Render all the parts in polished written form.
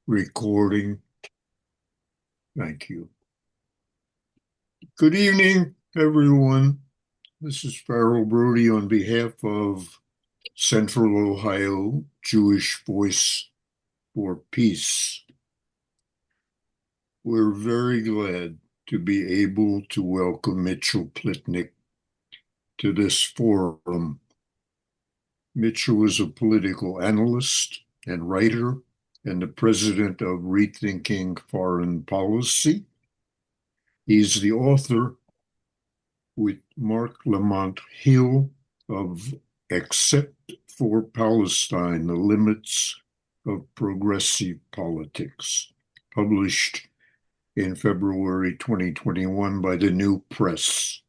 Recording. Thank you. Good evening, everyone. This is Farrell Brody on behalf of Central Ohio Jewish Voice for Peace. We're very glad to be able to welcome Mitchell Plitnick to this forum. Mitchell is a political analyst and writer and the president of ReThinking Foreign Policy. He's the author with Marc Lamont Hill of Except for Palestine, The Limits of Progressive Politics, published in February 2021 by the New Press.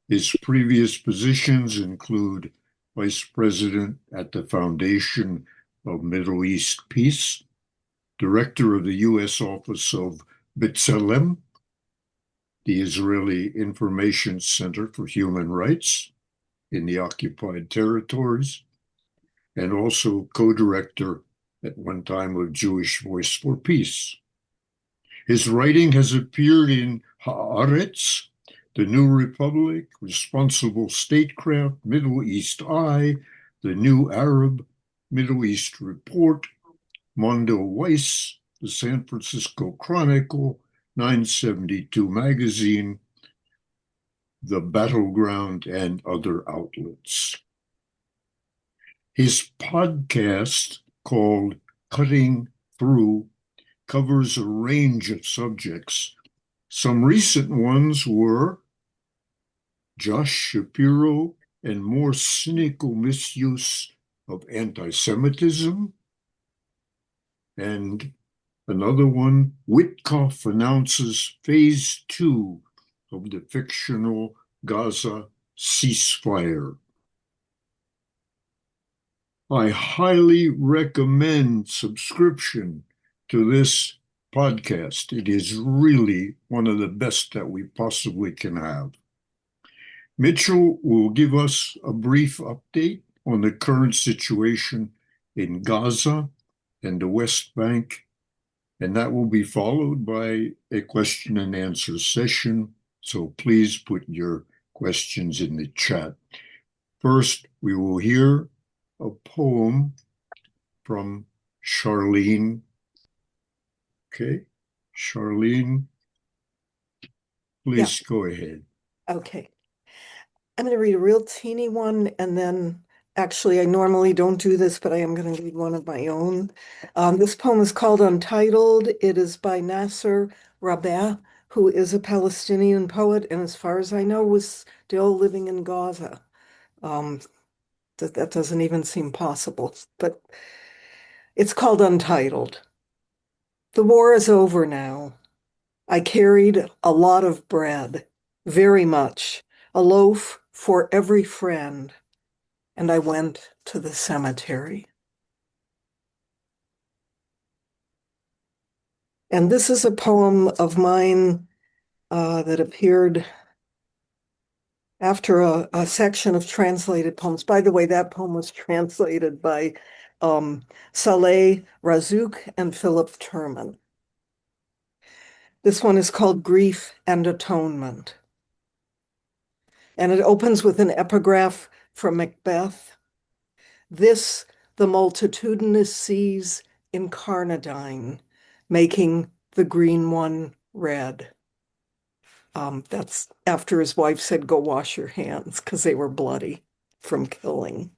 His previous positions include Vice President at the Foundation of Middle East Peace, Director of the U.S. Office of B'Tselem, the Israeli Information Center for Human Rights in the occupied territories, and also co-director at one time of Jewish Voice for Peace. His writing has appeared in Haaretz, The New Republic, Responsible Statecraft, Middle East Eye, The New Arab, Middle East Report, Mondoweiss, the San Francisco Chronicle, 972 Magazine, the Battleground, and other outlets. His podcast, called Cutting Through, covers a range of subjects. Some recent ones were Josh Shapiro and more cynical misuse of anti-Semitism, and another one, Witkoff announces phase 2 of the fictional Gaza ceasefire. I highly recommend subscription to this podcast. It is really one of the best that we possibly can have. Mitchell will give us a brief update on the current situation in Gaza and the West Bank, and that will be followed by a question and answer session. So please put your questions in the chat. First, we will hear a poem from Charlene. Okay, Charlene, please go ahead. Okay. I'm going to read a real teeny one, and then actually I normally don't do this, but I am going to read one of my own. This poem is called Untitled. It is by Nasser Rabeh, who is a Palestinian poet, and as far as I know, was still living in Gaza. That doesn't even seem possible, but it's called Untitled. The war is over now. I carried a lot of bread, very much, a loaf for every friend, and I went to the cemetery. And this is a poem of mine that appeared after a section of translated poems. By the way, that poem was translated by Saleh Razouk and Philip Terman. This one is called Grief and Atonement. And it opens with an epigraph from Macbeth. This the multitudinous seas incarnadine, making the green one red. That's after his wife said, go wash your hands, because they were bloody from killing.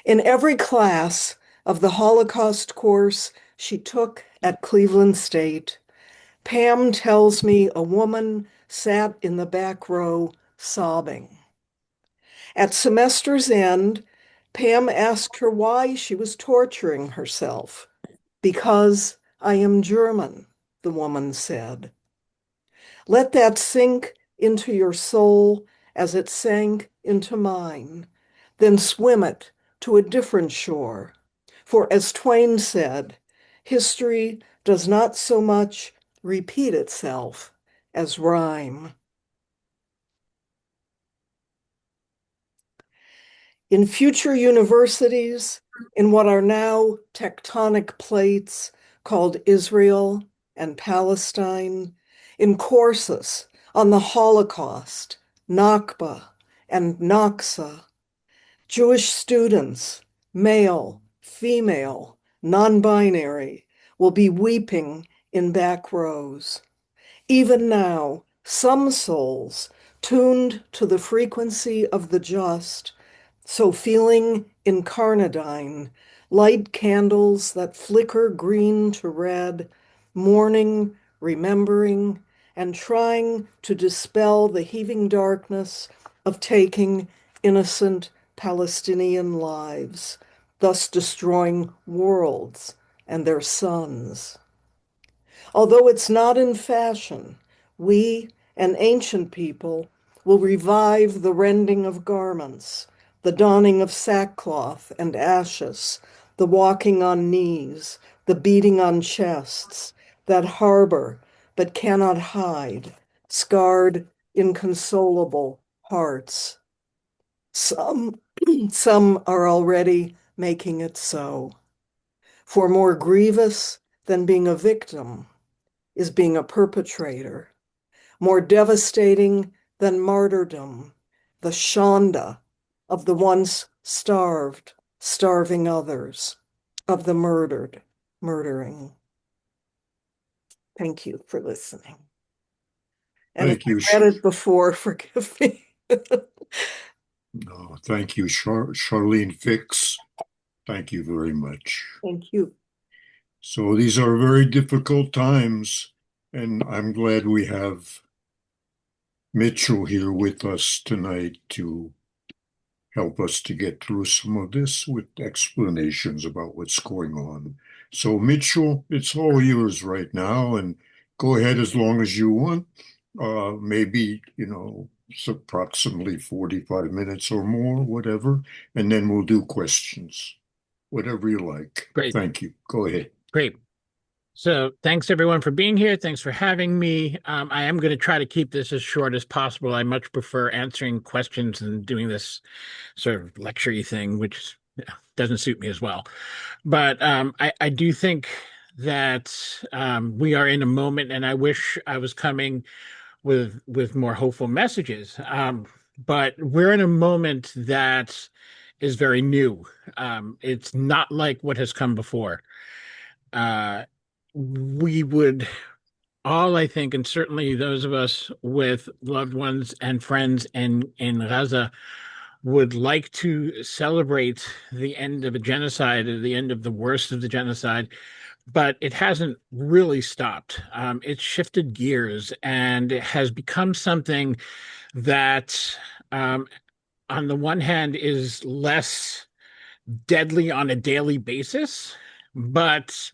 In every class of the Holocaust course she took at Cleveland State, Pam tells me a woman sat in the back row sobbing. At semester's end, Pam asked her why she was torturing herself. Because I am German, the woman said. Let that sink into your soul as it sank into mine, then swim it to a different shore. For as Twain said, history does not so much repeat itself as rhyme. In future universities, in what are now tectonic plates called Israel and Palestine, in courses on the Holocaust, Nakba, and Naksa. Jewish students, male, female, non-binary, will be weeping in back rows. Even now, some souls, tuned to the frequency of the just, so feeling incarnadine, light candles that flicker green to red, mourning, remembering, and trying to dispel the heaving darkness of taking innocent Palestinian lives, thus destroying worlds and their sons. Although it's not in fashion, we, an ancient people, will revive the rending of garments, the donning of sackcloth and ashes, the walking on knees, the beating on chests, that harbor but cannot hide, scarred, inconsolable hearts. Some, some are already making it so. For more grievous than being a victim is being a perpetrator, more devastating than martyrdom, the shanda of the once starved, starving others, of the murdered, murdering. Thank you for listening. And Thank you. if I read it before, forgive me. No, thank you, Charlene Fix. Thank you very much. Thank you. So these are very difficult times, and I'm glad we have Mitchell here with us tonight to help us to get through some of this with explanations about what's going on. So Mitchell, it's all yours right now, and go ahead as long as you want. Maybe, it's approximately 45 minutes or more, whatever, and then we'll do questions, whatever you like. Great. Thank you. Go ahead. Great. So thanks everyone for being here. Thanks for having me. I am going to try to keep this as short as possible. I much prefer answering questions than doing this sort of lecture-y thing, which doesn't suit me as well. But I do think that we are in a moment, and I wish I was coming with more hopeful messages. But we're in a moment that is very new. It's not like what has come before. We would all, I think, and certainly those of us with loved ones and friends in Gaza would like to celebrate the end of a genocide, or the end of the worst of the genocide, but it hasn't really stopped. It's shifted gears, and it has become something that, on the one hand, is less deadly on a daily basis, but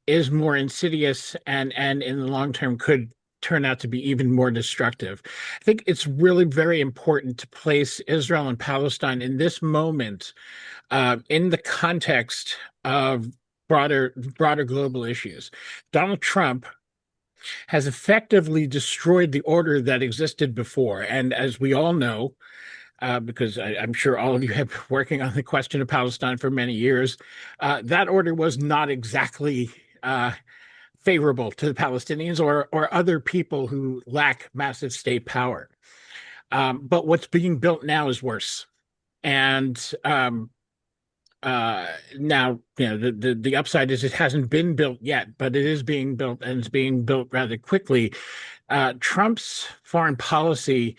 is more insidious and in the long term could turn out to be even more destructive. I think it's really very important to place Israel and Palestine in this moment in the context of broader global issues. Donald Trump has effectively destroyed the order that existed before. And as we all know, because I'm sure all of you have been working on the question of Palestine for many years, that order was not exactly favorable to the Palestinians or other people who lack massive state power. But what's being built now is worse. And now, the upside is it hasn't been built yet, but it is being built, and it's being built rather quickly. Trump's foreign policy,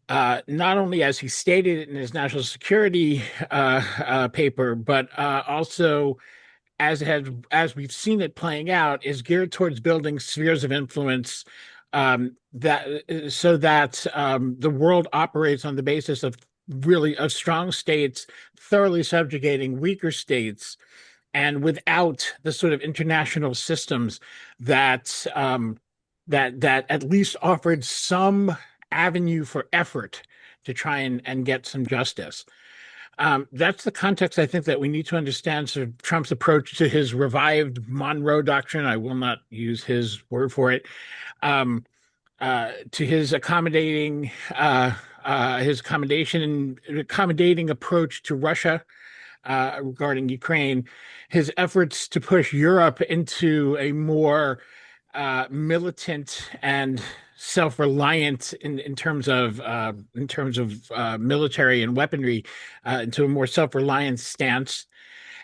not only as he stated it in his national security paper, but also as we've seen it playing out, is geared towards building spheres of influence that the world operates on the basis of strong states thoroughly subjugating weaker states, and without the sort of international systems that at least offered some avenue for effort to try and get some justice. That's the context I think that we need to understand sort of Trump's approach to his revived Monroe Doctrine. I will not use his word for it. To his accommodating approach to Russia, regarding Ukraine, his efforts to push Europe into a more militant and self-reliant in terms of military and weaponry, into a more self-reliant stance.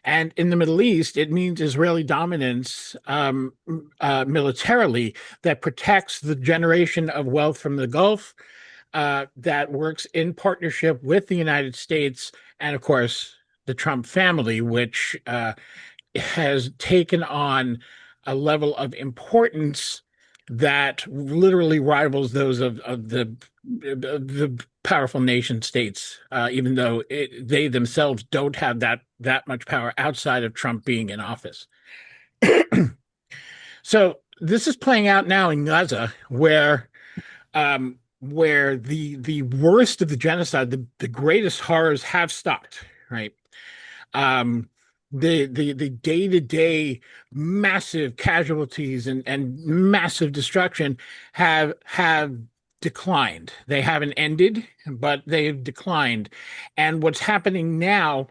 And in the Middle East, it means Israeli dominance militarily that protects the generation of wealth from the Gulf, that works in partnership with the United States and, of course, the Trump family, which has taken on a level of importance that literally rivals those of the powerful nation states, even though they themselves don't have that much power outside of Trump being in office. So this is playing out now in Gaza, where the worst of the genocide, the greatest horrors have stopped, right? The day-to-day massive casualties and massive destruction have declined. They haven't ended, but they've declined. And what's happening now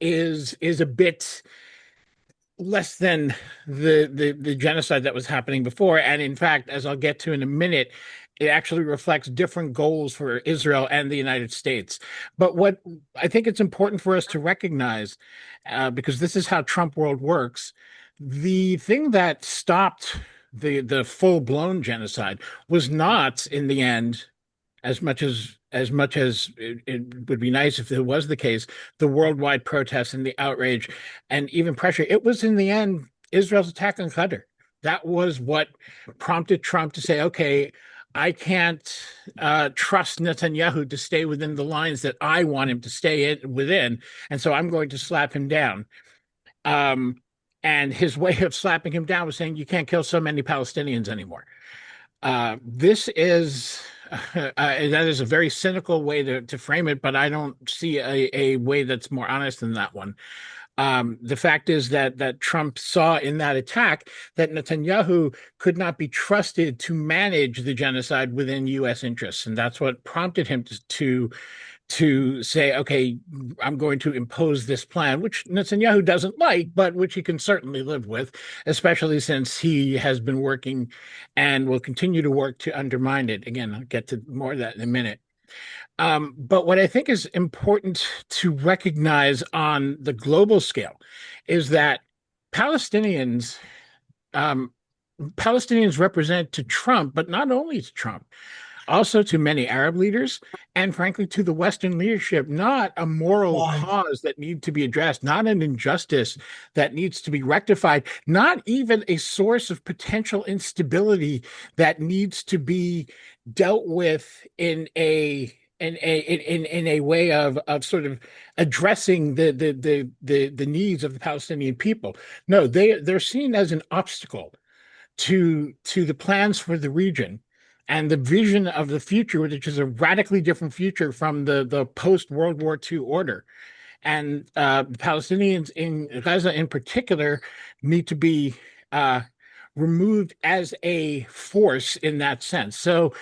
is a bit less than the genocide that was happening before. And in fact, as I'll get to in a minute, it actually reflects different goals for Israel and the United States. But what I think it's important for us to recognize, because this is how Trump world works, the thing that stopped the full-blown genocide was not, in the end, as much as it would be nice if it was the case, the worldwide protests and the outrage and even pressure. It was, in the end, Israel's attack on Qatar. That was what prompted Trump to say, okay, I can't trust Netanyahu to stay within the lines that I want him to stay within, and so I'm going to slap him down. And his way of slapping him down was saying, you can't kill so many Palestinians anymore. This is that is a very cynical way to frame it, but I don't see a way that's more honest than that one. The fact is that Trump saw in that attack that Netanyahu could not be trusted to manage the genocide within U.S. interests, and that's what prompted him to say, okay, I'm going to impose this plan, which Netanyahu doesn't like, but which he can certainly live with, especially since he has been working and will continue to work to undermine it. Again, I'll get to more of that in a minute. But what I think is important to recognize on the global scale is that Palestinians represent to Trump, but not only to Trump, also to many Arab leaders, and frankly to the Western leadership, not a moral cause that needs to be addressed, not an injustice that needs to be rectified, not even a source of potential instability that needs to be dealt with in a way of sort of addressing the needs of the Palestinian people. No, they're seen as an obstacle to the plans for the region and the vision of the future, which is a radically different future from the post-World War II order. And Palestinians in Gaza in particular need to be removed as a force in that sense. So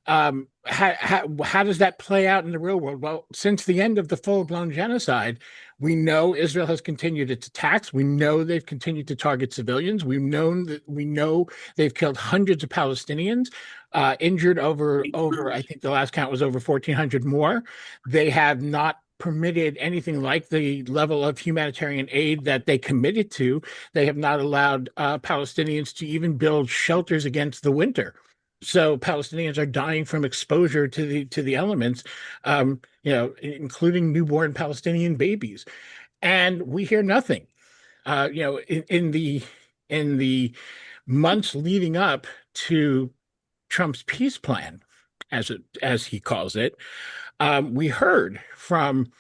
how does that play out in the real world? Well, since the end of the full-blown genocide, we know Israel has continued its attacks. We know they've continued to target civilians. We know they've killed hundreds of Palestinians, injured over I think the last count was over 1,400 more. They have not permitted anything like the level of humanitarian aid that they committed to. They have not allowed Palestinians to even build shelters against the winter. So Palestinians are dying from exposure to the elements, including newborn Palestinian babies, and we hear nothing. In the months leading up to Trump's peace plan, as he calls it, we heard from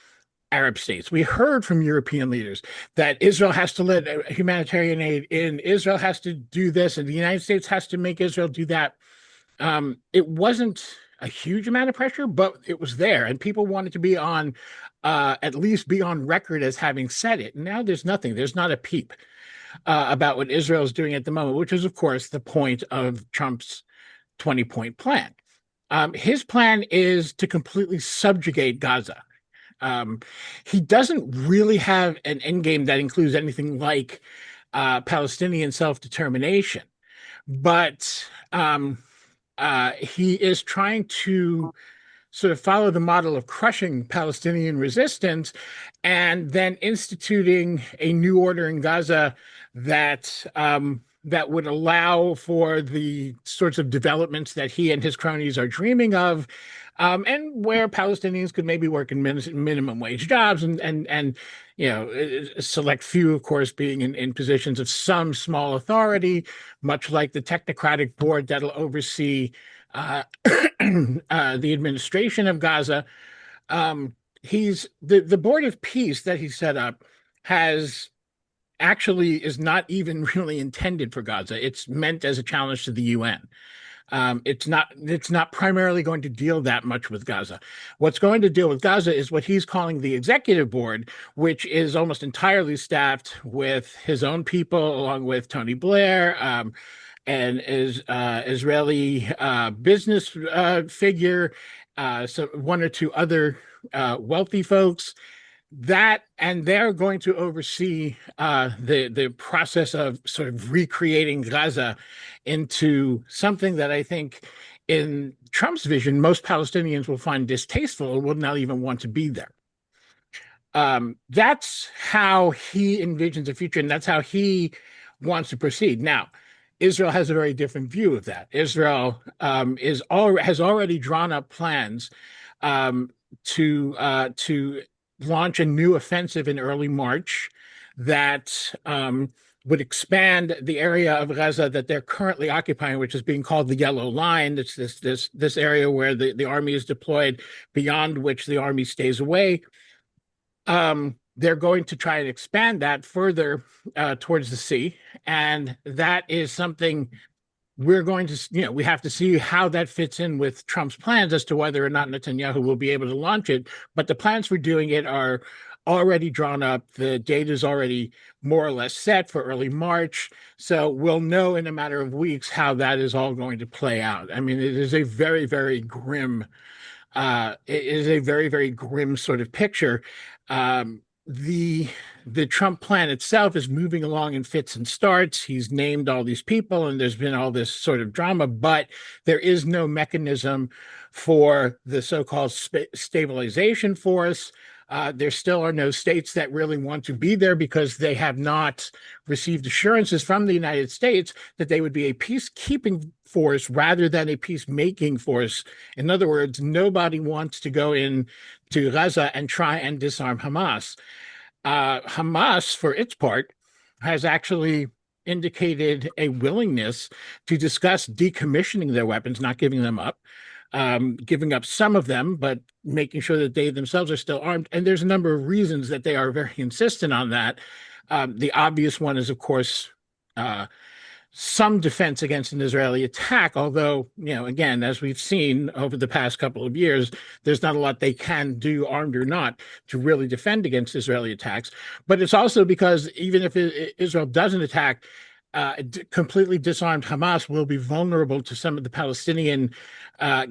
Arab states, we heard from European leaders that Israel has to let humanitarian aid in, Israel has to do this, and the United States has to make Israel do that. It wasn't a huge amount of pressure, but it was there, and people wanted to be on, at least be on record as having said it. And now there's nothing. There's not a peep about what Israel is doing at the moment, which is, of course, the point of Trump's 20-point plan. His plan is to completely subjugate Gaza. He doesn't really have an endgame that includes anything like Palestinian self-determination, but he is trying to sort of follow the model of crushing Palestinian resistance and then instituting a new order in Gaza that that would allow for the sorts of developments that he and his cronies are dreaming of, and where Palestinians could maybe work in minimum wage jobs and a select few, of course, being in positions of some small authority, much like the technocratic board that'll oversee the administration of Gaza. He's the Board of Peace that he set up is not even really intended for Gaza. It's meant as a challenge to the UN. It's not primarily going to deal that much with Gaza. What's going to deal with Gaza is what he's calling the executive board, which is almost entirely staffed with his own people, along with Tony Blair, and Israeli business figure, so one or two other wealthy folks. And they're going to oversee the process of sort of recreating Gaza into something that I think, in Trump's vision, most Palestinians will find distasteful or will not even want to be there. That's how he envisions the future, and that's how he wants to proceed. Now, Israel has a very different view of that. Israel has already drawn up plans to launch a new offensive in early March that would expand the area of Gaza that they're currently occupying, which is being called the Yellow Line. It's this area where the army is deployed, beyond which the army stays away. They're going to try and expand that further towards the sea, and that is something we're going to, we have to see how that fits in with Trump's plans as to whether or not Netanyahu will be able to launch it. But the plans for doing it are already drawn up. The date is already more or less set for early March. So we'll know in a matter of weeks how that is all going to play out. I mean, it is a very, very grim, sort of picture. The Trump plan itself is moving along in fits and starts. He's named all these people, and there's been all this sort of drama, but there is no mechanism for the so-called stabilization force. There still are no states that really want to be there because they have not received assurances from the United States that they would be a peacekeeping force rather than a peacemaking force. In other words, nobody wants to go in to Gaza and try and disarm Hamas. Hamas, for its part, has actually indicated a willingness to discuss decommissioning their weapons, not giving them up, giving up some of them, but making sure that they themselves are still armed. And there's a number of reasons that they are very insistent on that. The obvious one is, of course, some defense against an Israeli attack, although, again, as we've seen over the past couple of years, there's not a lot they can do, armed or not, to really defend against Israeli attacks. But it's also because even if Israel doesn't attack, completely disarmed Hamas will be vulnerable to some of the Palestinian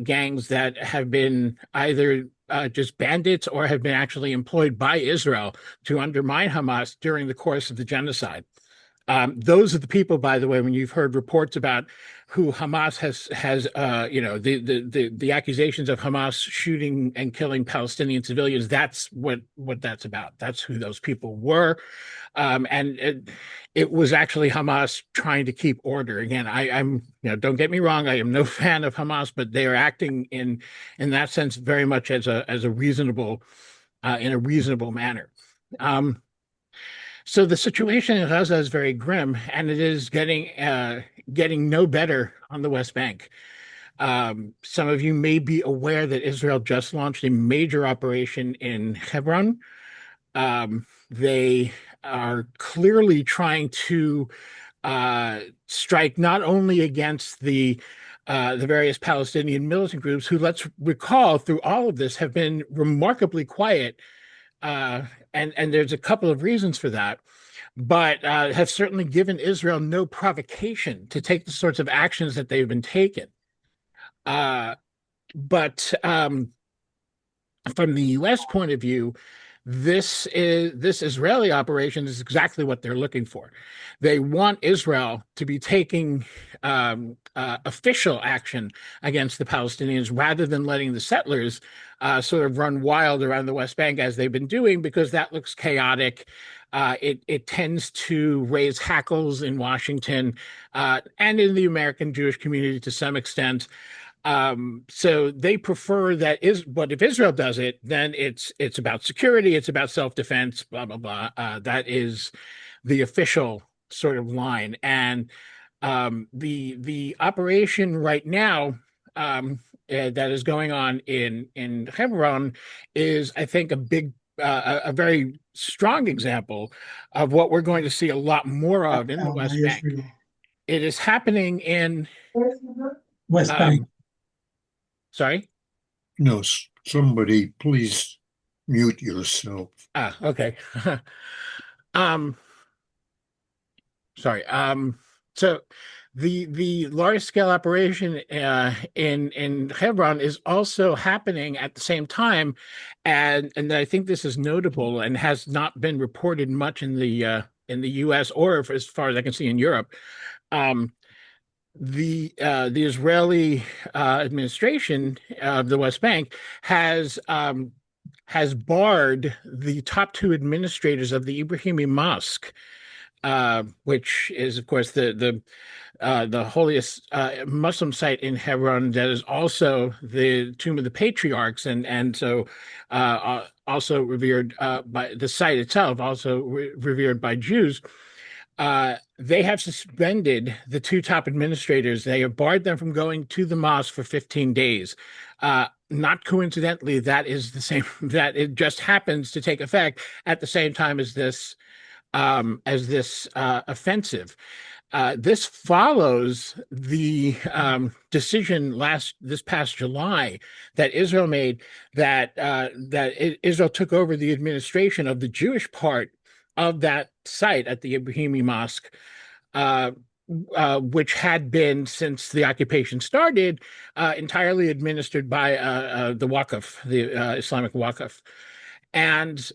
gangs that have been either just bandits or have been actually employed by Israel to undermine Hamas during the course of the genocide. Those are the people, by the way, when you've heard reports about who Hamas has the accusations of Hamas shooting and killing Palestinian civilians, that's what that's about. That's who those people were. And it was actually Hamas trying to keep order. Again, I'm don't get me wrong, I am no fan of Hamas, but they are acting in that sense very much as a reasonable in a reasonable manner. So the situation in Gaza is very grim, and it is getting no better on the West Bank. Some of you may be aware that Israel just launched a major operation in Hebron. They are clearly trying to strike not only against the various Palestinian militant groups, who, let's recall, through all of this have been remarkably quiet. And there's a couple of reasons for that, but have certainly given Israel no provocation to take the sorts of actions that they've been taking. But from the U.S. point of view, this Israeli operation is exactly what they're looking for. They want Israel to be taking official action against the Palestinians rather than letting the settlers sort of run wild around the West Bank as they've been doing, because that looks chaotic. It tends to raise hackles in Washington and in the American Jewish community to some extent. So they prefer that but if Israel does it, then it's about security, it's about self-defense, blah, blah, blah. That is the official sort of line. And the operation right now that is going on in Hebron is, I think, a very strong example of what we're going to see a lot more of in the West Bank. It is happening in West Bank. Sorry? No, somebody please mute yourself. Okay. Sorry. So the large scale operation in Hebron is also happening at the same time, and I think this is notable and has not been reported much in the U.S. or as far as I can see in Europe. The Israeli administration of the West Bank has barred the top two administrators of the Ibrahimi Mosque, which is, of course, the holiest Muslim site in Hebron. That is also the tomb of the patriarchs, and so also revered by the site itself, also revered by Jews. They have suspended the two top administrators. They have barred them from going to the mosque for 15 days. Not coincidentally, that is the same, that it just happens to take effect at the same time as this offensive. This follows the decision this past July that Israel made that Israel took over the administration of the Jewish part of that site at the Ibrahimi Mosque, which had been, since the occupation started, entirely administered by the Waqf, the Islamic Waqf. And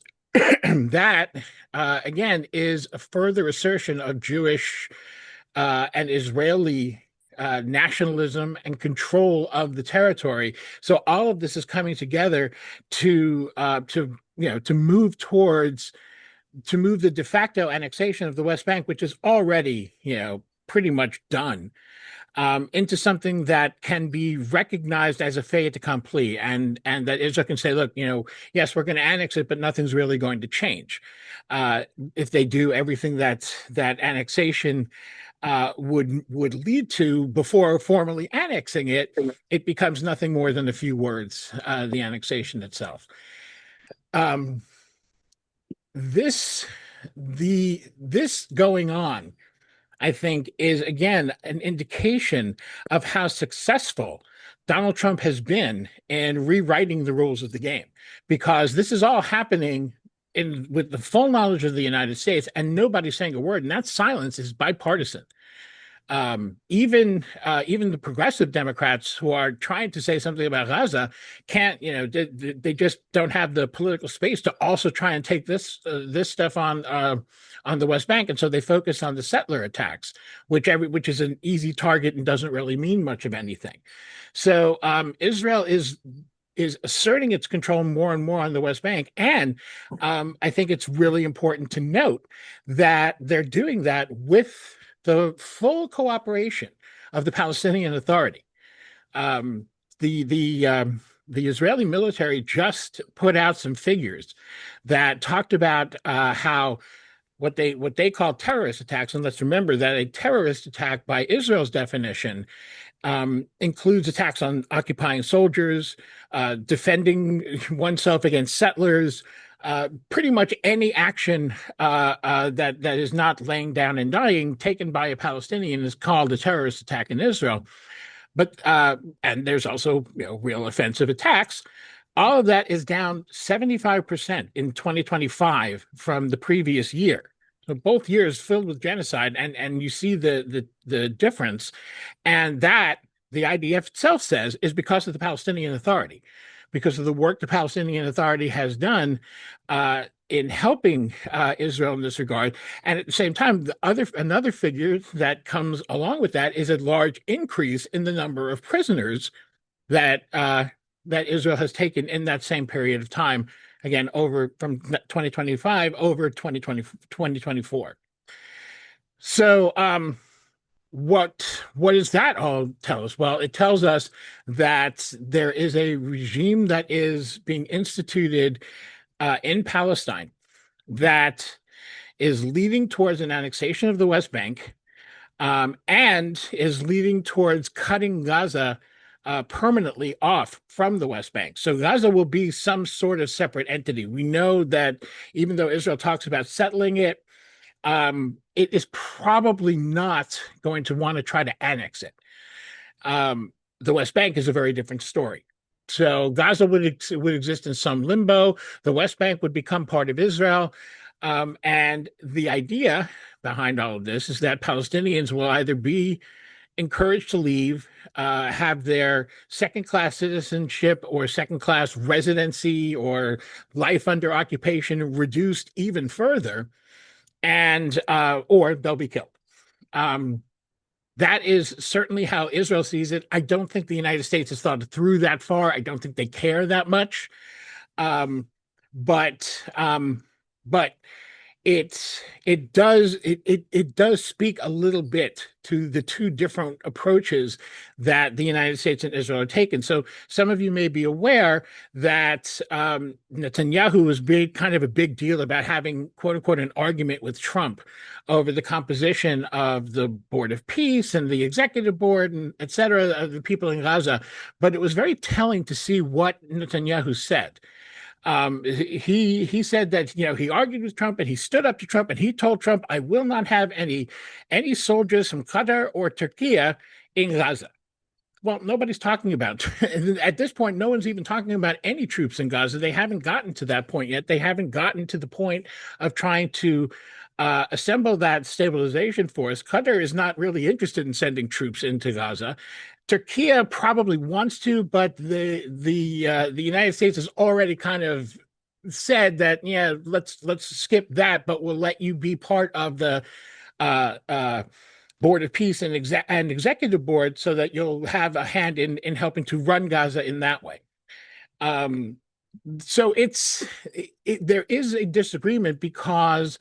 that, again, is a further assertion of Jewish and Israeli nationalism and control of the territory. So all of this is coming together to move the de facto annexation of the West Bank, which is already, pretty much done, into something that can be recognized as a fait accompli, and that Israel can say, look, yes, we're going to annex it, but nothing's really going to change. If they do everything that annexation would lead to before formally annexing it, it becomes nothing more than a few words, the annexation itself. This going on, I think, is again an indication of how successful Donald Trump has been in rewriting the rules of the game, because this is all happening with the full knowledge of the United States and nobody saying a word, and that silence is bipartisan. Even the progressive Democrats who are trying to say something about Gaza can't, they just don't have the political space to also try and take this stuff on the West Bank, and so they focus on the settler attacks, which is an easy target and doesn't really mean much of anything. So Israel is asserting its control more and more on the West Bank, and I think it's really important to note that they're doing that with the full cooperation of the Palestinian Authority. The Israeli military just put out some figures that talked about how what they call terrorist attacks, and let's remember that a terrorist attack by Israel's definition includes attacks on occupying soldiers, defending oneself against settlers. Pretty much any action that is not laying down and dying taken by a Palestinian is called a terrorist attack in Israel. But and there's also real offensive attacks. All of that is down 75% in 2025 from the previous year. So both years filled with genocide, and you see the difference, and that the IDF itself says is because of the Palestinian Authority. because of the work the Palestinian Authority has done in helping Israel in this regard. And at the same time, another figure that comes along with that is a large increase in the number of prisoners that Israel has taken in that same period of time, again, over from 2025 over 2024. So what does that all tell us? Well, it tells us that there is a regime that is being instituted in Palestine that is leading towards an annexation of the West Bank, and is leading towards cutting Gaza permanently off from the West Bank. So Gaza will be some sort of separate entity. We know that even though Israel talks about settling it, it is probably not going to want to try to annex it. The West Bank is a very different story. So Gaza would exist in some limbo. The West Bank would become part of Israel. And the idea behind all of this is that Palestinians will either be encouraged to leave, have their second-class citizenship or second-class residency or life under occupation reduced even further, and or they'll be killed. That is certainly how Israel sees it. I don't think the United States has thought it through that far. I don't think they care that much. But it does speak a little bit to the two different approaches that the United States and Israel are taking. So some of you may be aware that Netanyahu has made kind of a big deal about having, quote unquote, an argument with Trump over the composition of the Board of Peace and the executive board and et cetera, of the people in Gaza. But it was very telling to see what Netanyahu said. He said that, he argued with Trump and he stood up to Trump and he told Trump, I will not have any soldiers from Qatar or Turkey in Gaza. Well, nobody's talking about, at this point, no one's even talking about any troops in Gaza. They haven't gotten to that point yet. They haven't gotten to the point of trying to assemble that stabilization force. Qatar is not really interested in sending troops into Gaza. Turkey probably wants to, but the United States has already kind of said that, yeah, let's skip that, but we'll let you be part of the Board of Peace and executive board so that you'll have a hand in helping to run Gaza in that way. So there is a disagreement because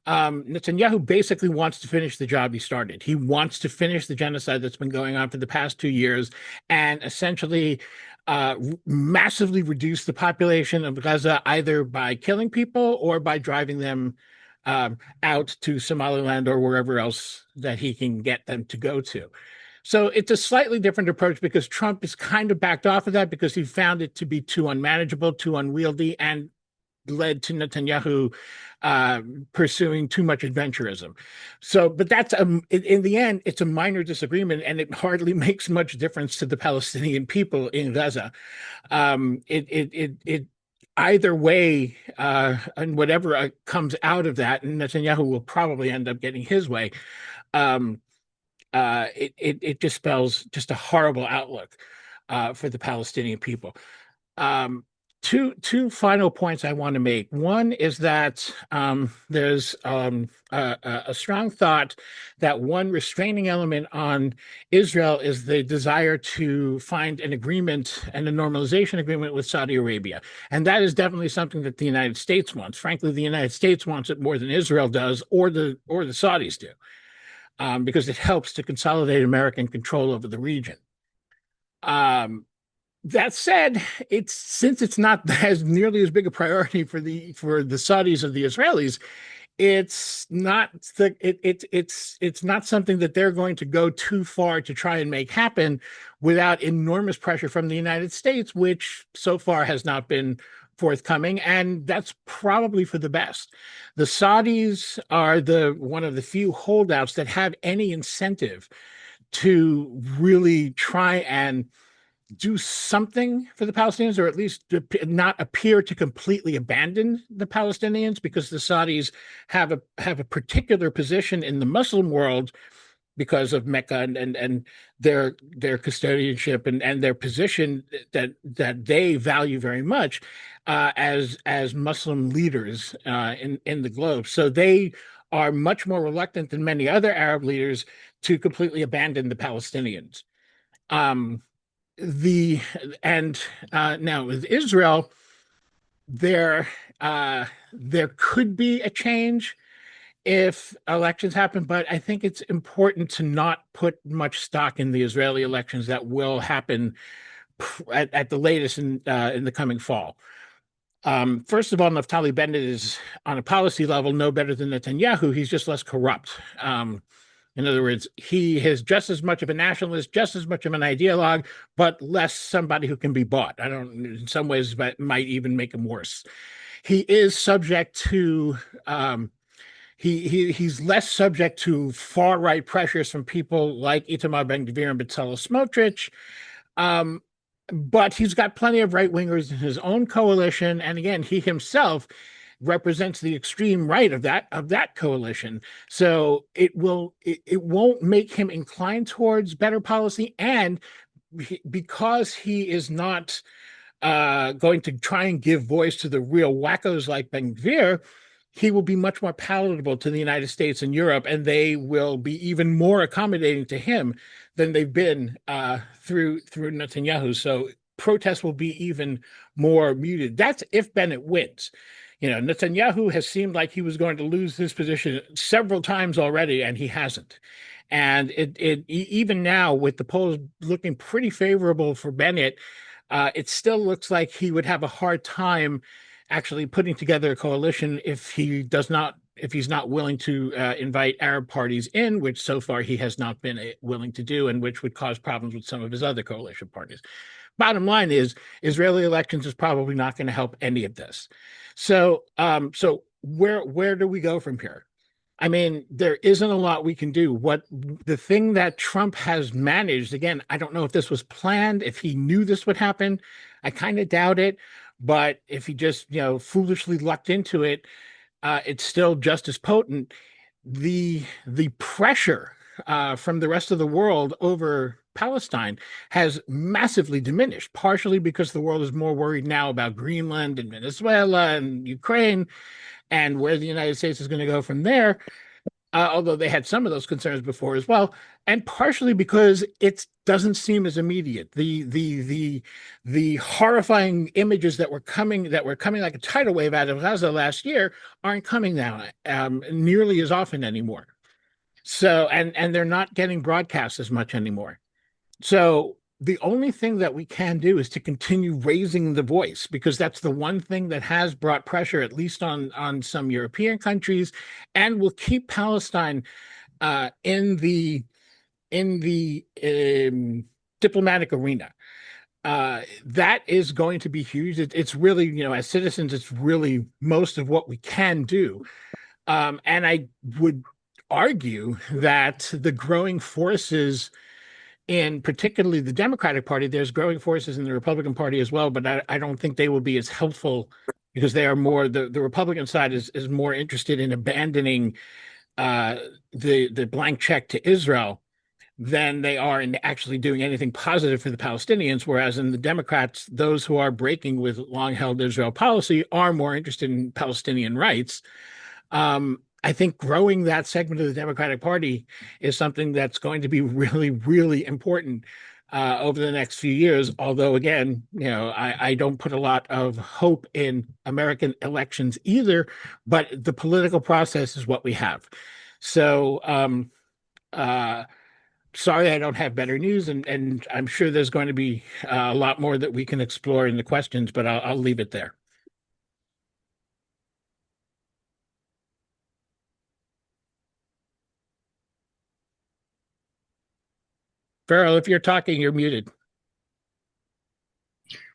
Netanyahu basically wants to finish the job he started. He wants to finish the genocide that's been going on for the past 2 years and essentially massively reduce the population of Gaza either by killing people or by driving them out to Somaliland or wherever else that he can get them to go to. So it's a slightly different approach because Trump is kind of backed off of that because he found it to be too unmanageable, too unwieldy, and led to Netanyahu pursuing too much adventurism. So, but that's in the end, it's a minor disagreement, and it hardly makes much difference to the Palestinian people in Gaza. It either way, and whatever comes out of that, and Netanyahu will probably end up getting his way. It just spells just a horrible outlook for the Palestinian people. Two final points I want to make. One is that there's a strong thought that one restraining element on Israel is the desire to find an agreement and a normalization agreement with Saudi Arabia. And that is definitely something that the United States wants. Frankly, the United States wants it more than Israel does or the Saudis do, because it helps to consolidate American control over the region. That said, since it's not as nearly as big a priority for the Saudis or the Israelis, it's not something that they're going to go too far to try and make happen without enormous pressure from the United States, which so far has not been forthcoming, and that's probably for the best. The Saudis are one of the few holdouts that have any incentive to really try and do something for the Palestinians, or at least not appear to completely abandon the Palestinians, because the Saudis have a particular position in the Muslim world because of Mecca and their custodianship and their position that they value very much as Muslim leaders in the globe. So they are much more reluctant than many other Arab leaders to completely abandon the Palestinians. Now with Israel, there could be a change if elections happen, but I think it's important to not put much stock in the Israeli elections that will happen at the latest in the coming fall. First of all, Naftali Bennett is, on a policy level, no better than Netanyahu. He's just less corrupt. In other words, he is just as much of a nationalist, just as much of an ideologue, but less somebody who can be bought. In some ways, that might even make him worse. He is subject to, he's less subject to far-right pressures from people like Itamar Ben-Gvir and Bezalel Smotrich, but he's got plenty of right-wingers in his own coalition, and again, he himself represents the extreme right of that coalition. So it won't make him inclined towards better policy, and because he is not going to try and give voice to the real wackos like Ben-Gvir, he will be much more palatable to the United States and Europe, and they will be even more accommodating to him than they've been through Netanyahu. So protests will be even more muted. That's if Bennett wins. Netanyahu has seemed like he was going to lose his position several times already, and he hasn't. And even now, with the polls looking pretty favorable for Bennett, it still looks like he would have a hard time actually putting together a coalition if he's not willing to invite Arab parties in, which so far he has not been willing to do, and which would cause problems with some of his other coalition parties. Bottom line is, Israeli elections is probably not going to help any of this. So where do we go from here? I mean, there isn't a lot we can do. The thing that Trump has managed, again, I don't know if this was planned, if he knew this would happen. I kind of doubt it. But if he just, foolishly lucked into it, it's still just as potent. The pressure from the rest of the world over Palestine has massively diminished, partially because the world is more worried now about Greenland and Venezuela and Ukraine and where the United States is going to go from there, although they had some of those concerns before as well, and partially because it doesn't seem as immediate. The horrifying images that were coming like a tidal wave out of Gaza last year aren't coming now nearly as often anymore. So and they're not getting broadcast as much anymore. So the only thing that we can do is to continue raising the voice, because that's the one thing that has brought pressure, at least on some European countries, and will keep Palestine in the diplomatic arena. That is going to be huge. It's really, as citizens, it's really most of what we can do. And I would argue that the growing forces in particularly the Democratic Party, there's growing forces in the Republican Party as well, but I don't think they will be as helpful, because they are more, the Republican side is more interested in abandoning the blank check to Israel than they are in actually doing anything positive for the Palestinians, whereas in the Democrats, those who are breaking with long-held Israel policy are more interested in Palestinian rights. I think growing that segment of the Democratic Party is something that's going to be really, really important over the next few years. Although, again, I don't put a lot of hope in American elections either, but the political process is what we have. So, sorry, I don't have better news, and I'm sure there's going to be a lot more that we can explore in the questions, but I'll leave it there. Farrell, if you're talking, you're muted.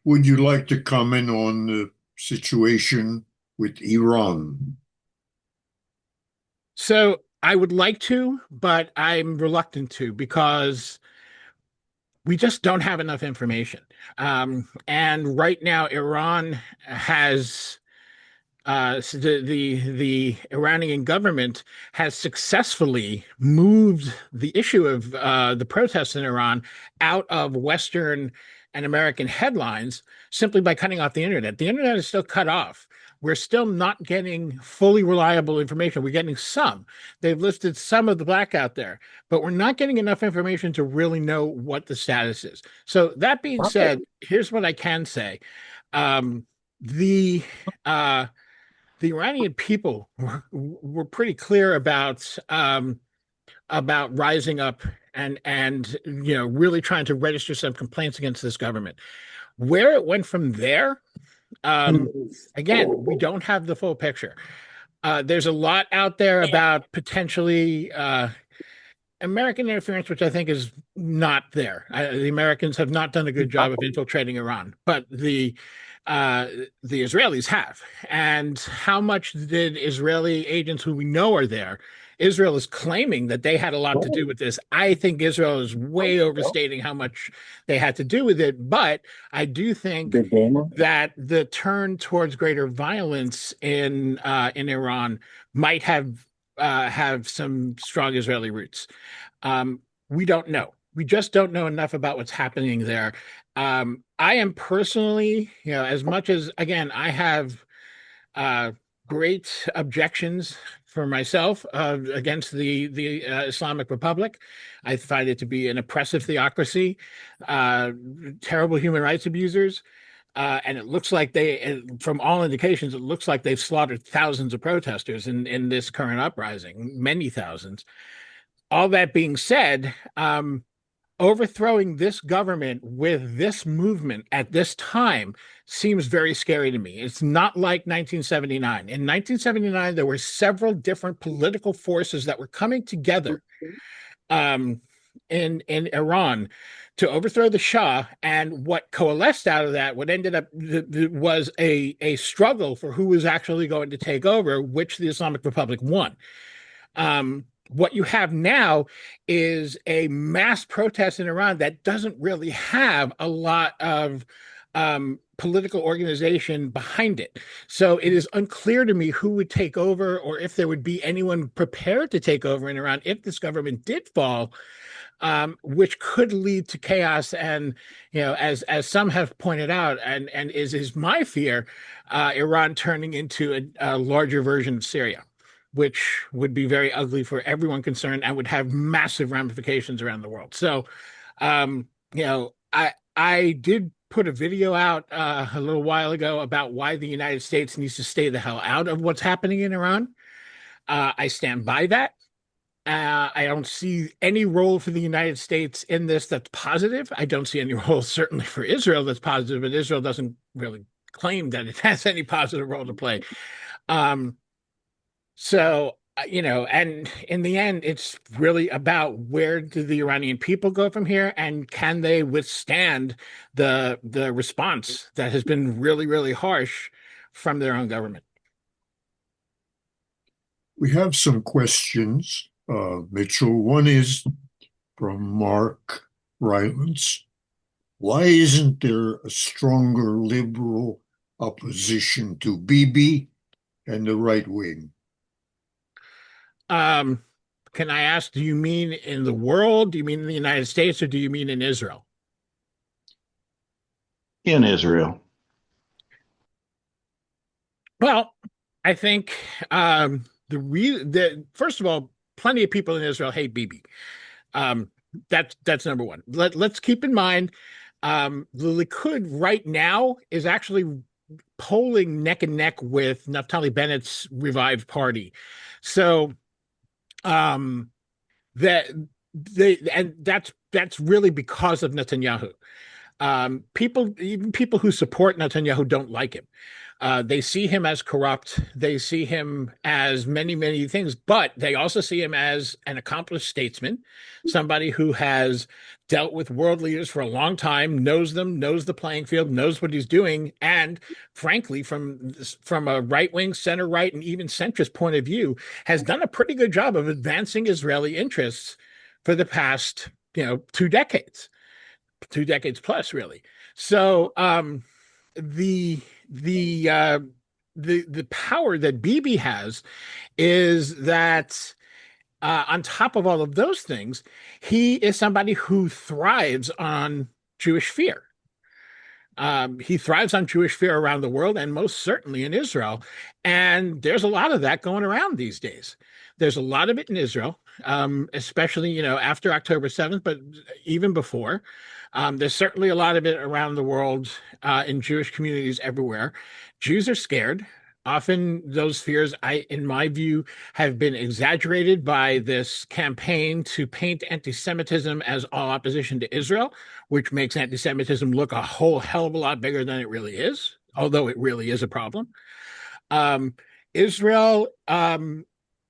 Would you like to comment on the situation with Iran? So I would like to, but I'm reluctant to, because we just don't have enough information. And right now, Iran has So the Iranian government has successfully moved the issue of the protests in Iran out of Western and American headlines simply by cutting off the internet. The internet is still cut off. We're still not getting fully reliable information. We're getting some. They've listed some of the blackout there, but we're not getting enough information to really know what the status is. So that being said, here's what I can say. Um, the uh, the Iranian people were pretty clear about rising up and really trying to register some complaints against this government. Where it went from there, again, we don't have the full picture. There's a lot out there about potentially American interference, which I think is not there. The Americans have not done a good job of infiltrating Iran, but the Israelis have. And how much did Israeli agents who we know are there? Israel is claiming that they had a lot to do with this. I think Israel is way overstating how much they had to do with it, but I do think that the turn towards greater violence in Iran might have some strong Israeli roots. We don't know. We just don't know enough about what's happening there. I am personally, as much as, again, I have great objections for myself against the Islamic Republic. I find it to be an oppressive theocracy, terrible human rights abusers. And it looks like from all indications, it looks like they've slaughtered thousands of protesters in this current uprising, many thousands. All that being said, overthrowing this government with this movement at this time seems very scary to me. It's not like 1979. In 1979, there were several different political forces that were coming together in Iran to overthrow the Shah, and what coalesced out of that, what ended up was a struggle for who was actually going to take over, which the Islamic Republic won. What you have now is a mass protest in Iran that doesn't really have a lot of political organization behind it. So it is unclear to me who would take over, or if there would be anyone prepared to take over in Iran if this government did fall, which could lead to chaos. And, as some have pointed out, and is my fear, Iran turning into a larger version of Syria, which would be very ugly for everyone concerned and would have massive ramifications around the world. So, I did put a video out a little while ago about why the United States needs to stay the hell out of what's happening in Iran. I stand by that. I don't see any role for the United States in this that's positive. I don't see any role certainly for Israel that's positive, but Israel doesn't really claim that it has any positive role to play. So, and in the end, it's really about where do the Iranian people go from here, and can they withstand the response that has been really, really harsh from their own government. We have some questions, Mitchell. One is from Mark Rylance. Why isn't there a stronger liberal opposition to Bibi and the right wing? Can I ask, do you mean in the world? Do you mean in the United States, or do you mean in Israel? In Israel. Well, I think first of all, plenty of people in Israel hate Bibi. That's number one. Let's keep in mind, the Likud right now is actually polling neck and neck with Naftali Bennett's revived party. So and that's really because of Netanyahu. Even people who support Netanyahu don't like him. They see him as corrupt. They see him as many, many things, but they also see him as an accomplished statesman, somebody who has dealt with world leaders for a long time, knows them, knows the playing field, knows what he's doing, and frankly, from a right-wing, center-right, and even centrist point of view, has done a pretty good job of advancing Israeli interests for the past, 2 decades plus, really. So the the power that Bibi has is that on top of all of those things, he is somebody who thrives on Jewish fear. He thrives on Jewish fear around the world, and most certainly in Israel. And there's a lot of that going around these days. There's a lot of it in Israel, especially, after October 7th, but even before. There's certainly a lot of it around the world in Jewish communities everywhere. Jews are scared. Often those fears, in my view, have been exaggerated by this campaign to paint anti-Semitism as all opposition to Israel, which makes anti-Semitism look a whole hell of a lot bigger than it really is, although it really is a problem. Israel,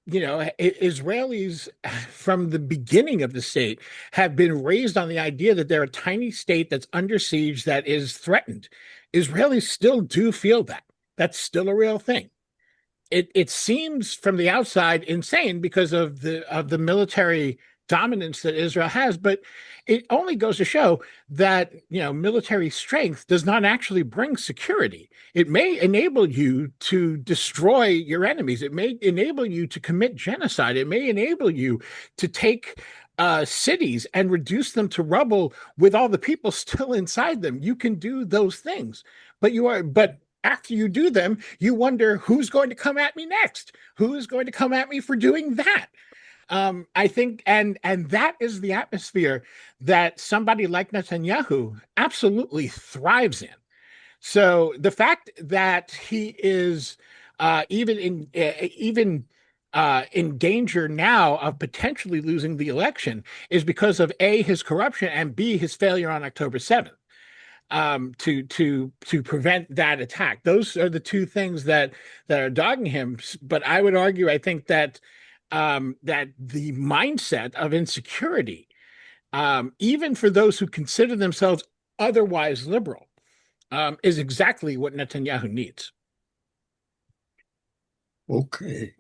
Israelis from the beginning of the state have been raised on the idea that they're a tiny state that's under siege, that is threatened. Israelis still do feel that. That's still a real thing. It seems from the outside insane because of the military dominance that Israel has, but it only goes to show that military strength does not actually bring security. It may enable you to destroy your enemies. It may enable you to commit genocide. It may enable you to take cities and reduce them to rubble with all the people still inside them. You can do those things, but after you do them, you wonder who's going to come at me next. Who is going to come at me for doing that? I think, and that is the atmosphere that somebody like Netanyahu absolutely thrives in. So the fact that he is even in danger now of potentially losing the election is because of A, his corruption, and B, his failure on October 7th. To prevent that attack. Those are the two things that are dogging him. But I would argue, I think that that the mindset of insecurity, even for those who consider themselves otherwise liberal, is exactly what Netanyahu needs. Okay.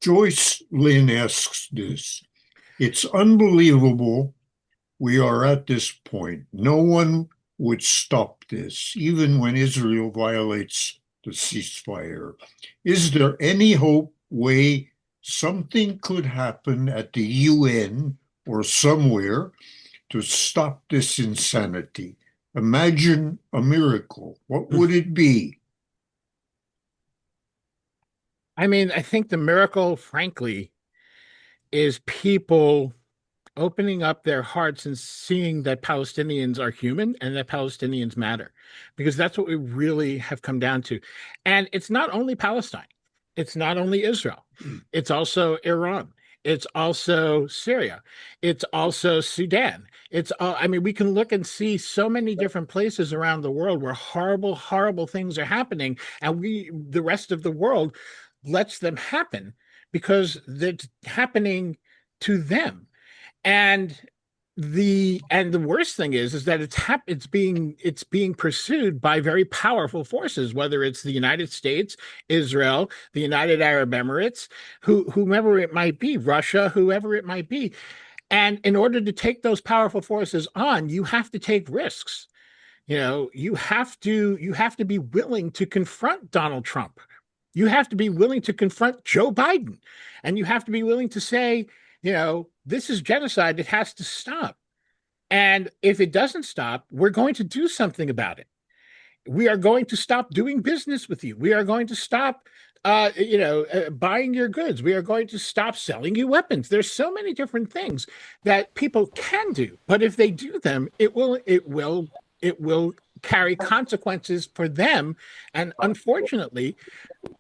Joyce Lynn asks this. It's unbelievable we are at this point. No one would stop this, even when Israel violates the ceasefire. Is there any way something could happen at the UN or somewhere to stop this insanity? Imagine a miracle. What would it be? I mean, I think the miracle, frankly, is people opening up their hearts and seeing that Palestinians are human and that Palestinians matter, because that's what we really have come down to. And it's not only Palestine. It's not only Israel. It's also Iran. It's also Syria. It's also Sudan. We can look and see so many different places around the world where horrible, horrible things are happening. And the rest of the world lets them happen because it's happening to them. And the worst thing is that it's being pursued by very powerful forces, whether it's the United States, Israel, the United Arab Emirates, whomever it might be, Russia, whoever it might be. And in order to take those powerful forces on, you have to take risks. You have to be willing to confront Donald Trump. You have to be willing to confront Joe Biden, and you have to be willing to say, this is genocide. It has to stop. And if it doesn't stop, we're going to do something about it. We are going to stop doing business with you. We are going to stop, buying your goods. We are going to stop selling you weapons. There's so many different things that people can do, but if they do them, it will carry consequences for them. And unfortunately,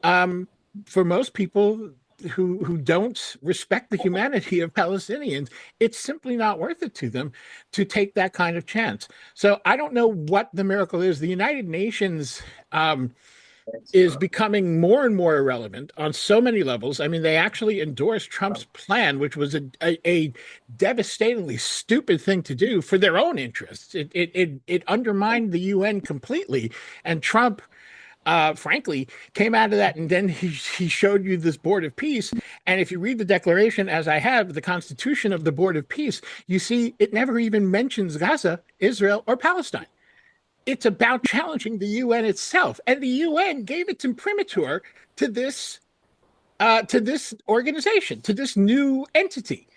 for most people who don't respect the humanity of Palestinians, it's simply not worth it to them to take that kind of chance. So I don't know what the miracle is. The United Nations is becoming more and more irrelevant on so many levels. I mean, they actually endorsed Trump's plan, which was a devastatingly stupid thing to do for their own interests. It undermined the UN completely, and Trump frankly, came out of that, and then he showed you this Board of Peace. And if you read the declaration, as I have, the Constitution of the Board of Peace, you see it never even mentions Gaza, Israel, or Palestine. it's about challenging the UN itself, and the UN gave its imprimatur to this organization, to this new entity.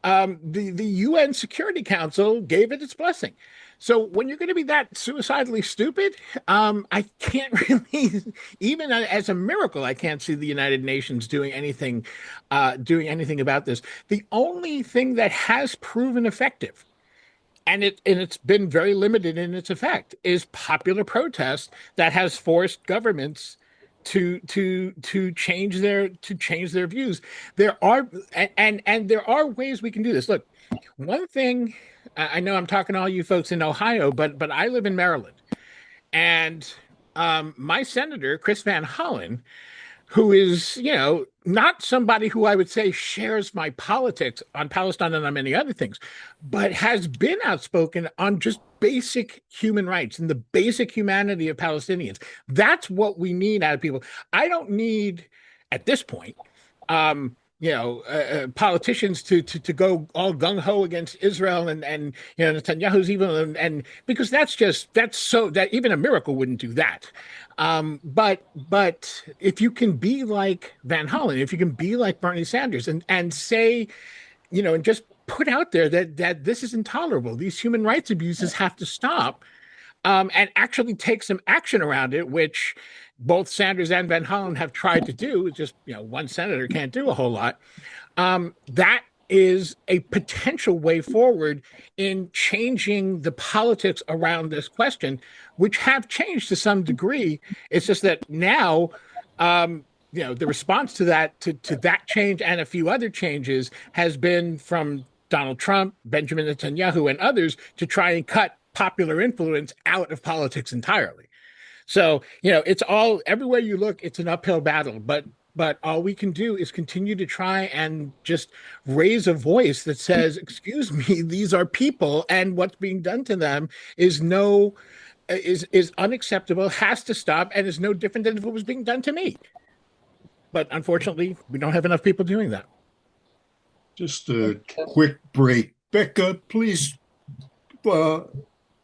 The UN Security Council gave it its blessing. So when you're going to be that suicidally stupid, I can't really, even as a miracle, I can't see the United Nations doing anything about this. The only thing that has proven effective, and it's been very limited in its effect, is popular protest that has forced governments to change their views. There are and there are ways we can do this. Look, one thing, I know I'm talking to all you folks in Ohio, but I live in Maryland, and my senator Chris Van Hollen, who is, not somebody who I would say shares my politics on Palestine and on many other things, but has been outspoken on just basic human rights and the basic humanity of Palestinians. That's what we need out of people. I don't need, at this point, politicians to go all gung ho against Israel and Netanyahu's evil and because that's so that even a miracle wouldn't do that. But if you can be like Van Hollen, if you can be like Bernie Sanders and say, and just put out there that this is intolerable, these human rights abuses have to stop, and actually take some action around it, which both Sanders and Van Hollen have tried to do. It's just, one senator can't do a whole lot. That is a potential way forward in changing the politics around this question, which have changed to some degree. It's just that now, the response to that, to that change and a few other changes has been from Donald Trump, Benjamin Netanyahu, and others to try and cut popular influence out of politics entirely. So, it's all, everywhere you look, it's an uphill battle, but all we can do is continue to try and just raise a voice that says, excuse me, these are people, and what's being done to them is unacceptable, has to stop, and is no different than if it was being done to me. But unfortunately, we don't have enough people doing that. Just a quick break. Becca, please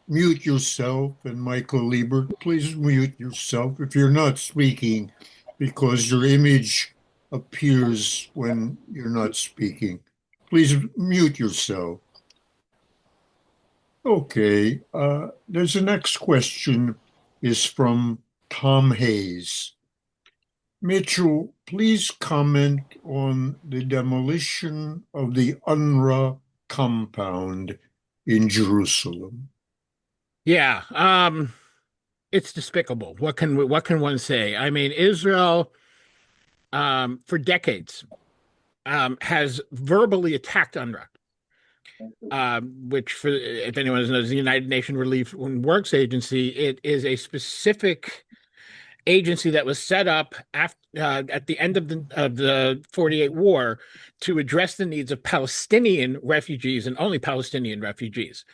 mute yourself, and Michael Liebert, please mute yourself if you're not speaking, because your image appears when you're not speaking. Please mute yourself. Okay, there's a next question is from Tom Hayes. Mitchell, please comment on the demolition of the UNRWA compound in Jerusalem. Yeah, it's despicable. What can one say? I mean, Israel, for decades, has verbally attacked UNRWA, which, if anyone knows, the United Nations Relief and Works Agency. It is a specific agency that was set up at the end of the 48 war to address the needs of Palestinian refugees and only Palestinian refugees.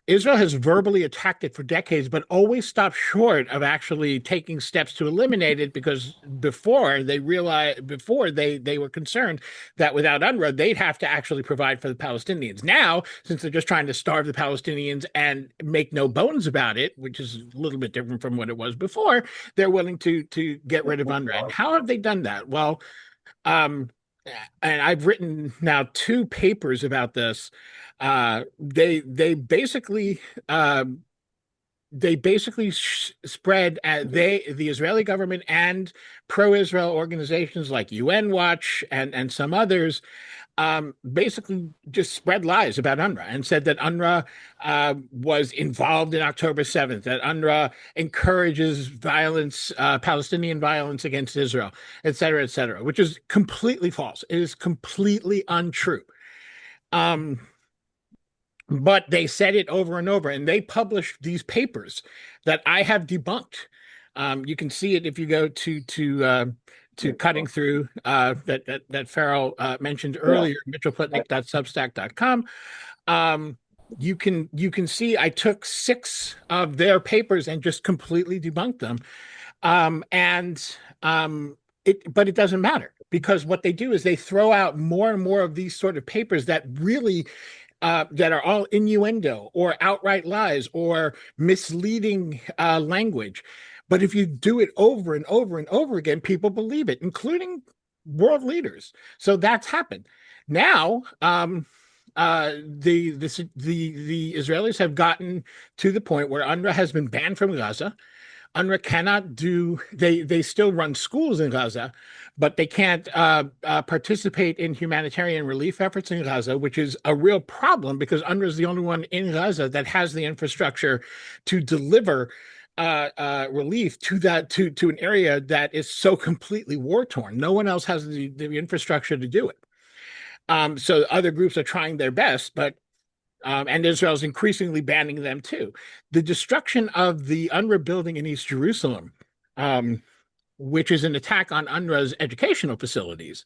Israel has verbally attacked it for decades, but always stopped short of actually taking steps to eliminate it, because before they were concerned that without UNRWA, they'd have to actually provide for the Palestinians. Now, since they're just trying to starve the Palestinians and make no bones about it, which is a little bit different from what it was before, they're willing to get rid of UNRWA. And how have they done that? Well, and I've written now 2 papers about this. They basically spread the Israeli government and pro-Israel organizations like UN Watch and some others basically just spread lies about UNRWA and said that UNRWA was involved in October 7th, that UNRWA encourages violence, Palestinian violence against Israel, et cetera, which is completely false. It is completely untrue. But they said it over and over, and they published these papers that I have debunked. You can see it if you go to Cutting Through that Farrell mentioned earlier, mitchellplitnick.substack.com. You can see I took 6 of their papers and just completely debunked them, but it doesn't matter, because what they do is they throw out more and more of these sort of papers that really that are all innuendo or outright lies or misleading language. But if you do it over and over and over again, people believe it, including world leaders. So that's happened. Now, the Israelis have gotten to the point where UNRWA has been banned from Gaza. UNRWA cannot do, they still run schools in Gaza, but they can't participate in humanitarian relief efforts in Gaza, which is a real problem because UNRWA is the only one in Gaza that has the infrastructure to deliver relief to an area that is so completely war-torn. No one else has the infrastructure to do it. So other groups are trying their best, but and Israel's increasingly banning them too. The destruction of the UNRWA building in East Jerusalem, which is an attack on UNRWA's educational facilities,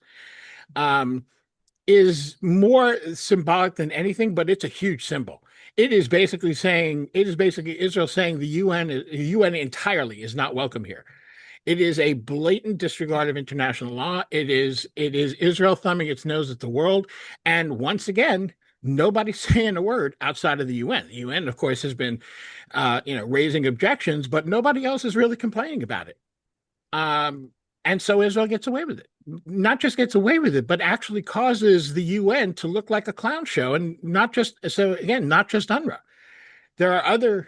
is more symbolic than anything, but it's a huge symbol. It is basically Israel saying the UN entirely is not welcome here. It is a blatant disregard of international law. It is Israel thumbing its nose at the world. And once again, nobody's saying a word outside of the UN. The UN, of course, has been, raising objections, but nobody else is really complaining about it. And so Israel gets away with it. Not just gets away with it, but actually causes the UN to look like a clown show. And not just UNRWA. There are other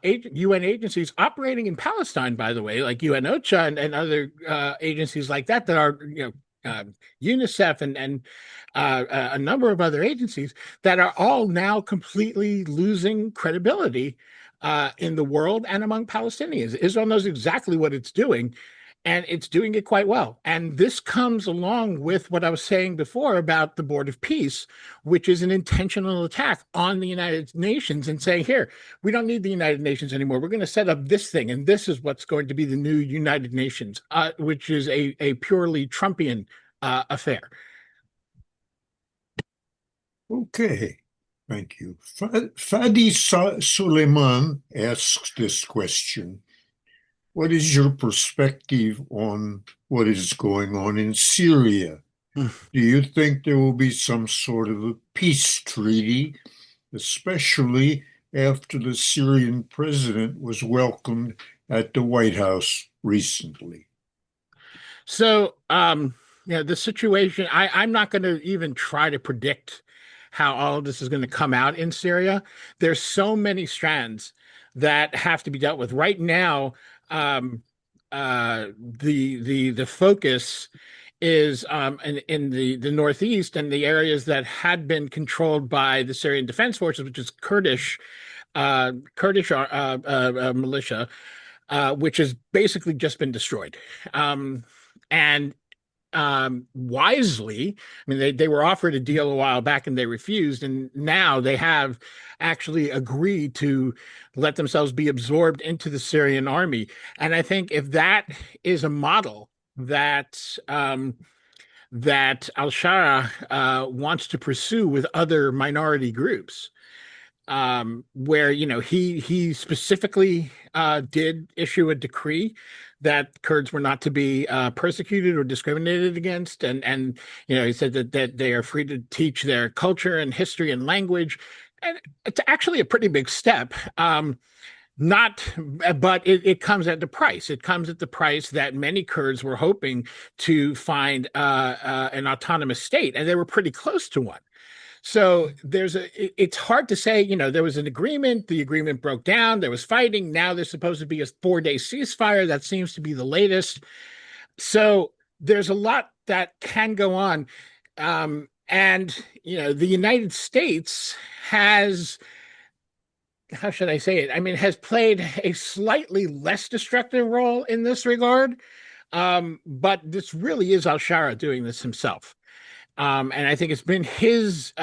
UN agencies operating in Palestine, by the way, like UNOCHA and other agencies like that are, UNICEF and a number of other agencies that are all now completely losing credibility in the world and among Palestinians. Israel knows exactly what it's doing, and it's doing it quite well. And this comes along with what I was saying before about the Board of Peace, which is an intentional attack on the United Nations and saying, here, we don't need the United Nations anymore. We're going to set up this thing, and this is what's going to be the new United Nations, which is a purely Trumpian affair. Okay, thank you. Fadi Suleiman asks this question. What is your perspective on what is going on in Syria? Do you think there will be some sort of a peace treaty, especially after the Syrian president was welcomed at the White House recently? So, the situation, I'm not going to even try to predict how all of this is going to come out in Syria. There's so many strands that have to be dealt with. Right now, the focus is in the northeast and the areas that had been controlled by the Syrian Defense Forces, which is Kurdish militia, which has basically just been destroyed. And wisely, I mean, they were offered a deal a while back and they refused, and now they have actually agreed to let themselves be absorbed into the Syrian army. And I think if that is a model that al-Shara wants to pursue with other minority groups, where he specifically did issue a decree that Kurds were not to be persecuted or discriminated against, and he said that they are free to teach their culture and history and language, and it's actually a pretty big step. But it comes at the price. It comes at the price that many Kurds were hoping to find an autonomous state, and they were pretty close to one. So it's hard to say, there was an agreement, the agreement broke down, there was fighting. Now there's supposed to be a 4-day ceasefire. That seems to be the latest. So there's a lot that can go on. And the United States has, how should I say it? I mean, has played a slightly less destructive role in this regard. But this really is al-Shara doing this himself. And I think it's been his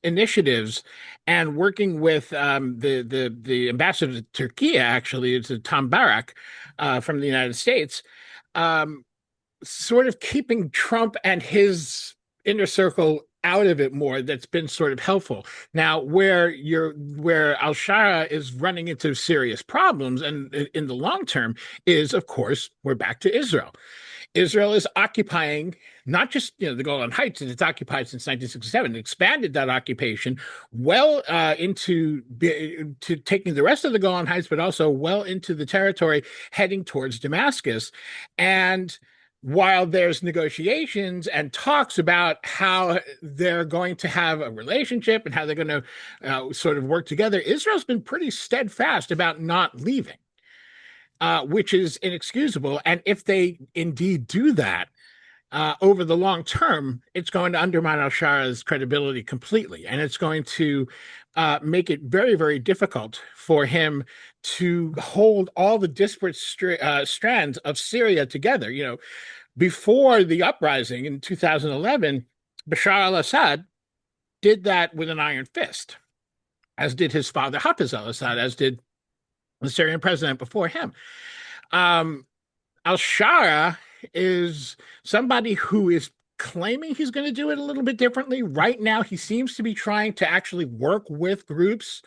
initiatives and working with the ambassador to Turkey, actually, it's Tom Barak from the United States, sort of keeping Trump and his inner circle out of it more. That's been sort of helpful. Now, where al-Shara is running into serious problems, and in the long term, is, of course, we're back to Israel. Israel is occupying not just the Golan Heights, and it's occupied since 1967. It expanded that occupation well into taking the rest of the Golan Heights, but also well into the territory heading towards Damascus. And while there's negotiations and talks about how they're going to have a relationship and how they're going to sort of work together, Israel's been pretty steadfast about not leaving. Which is inexcusable. And if they indeed do that, over the long term, it's going to undermine al-Shara's credibility completely. And it's going to make it very, very difficult for him to hold all the disparate strands of Syria together. Before the uprising in 2011, Bashar al-Assad did that with an iron fist, as did his father, Hafez al-Assad, as did the Syrian president before him. Al-Shara is somebody who is claiming he's going to do it a little bit differently. Right now, he seems to be trying to actually work with groups.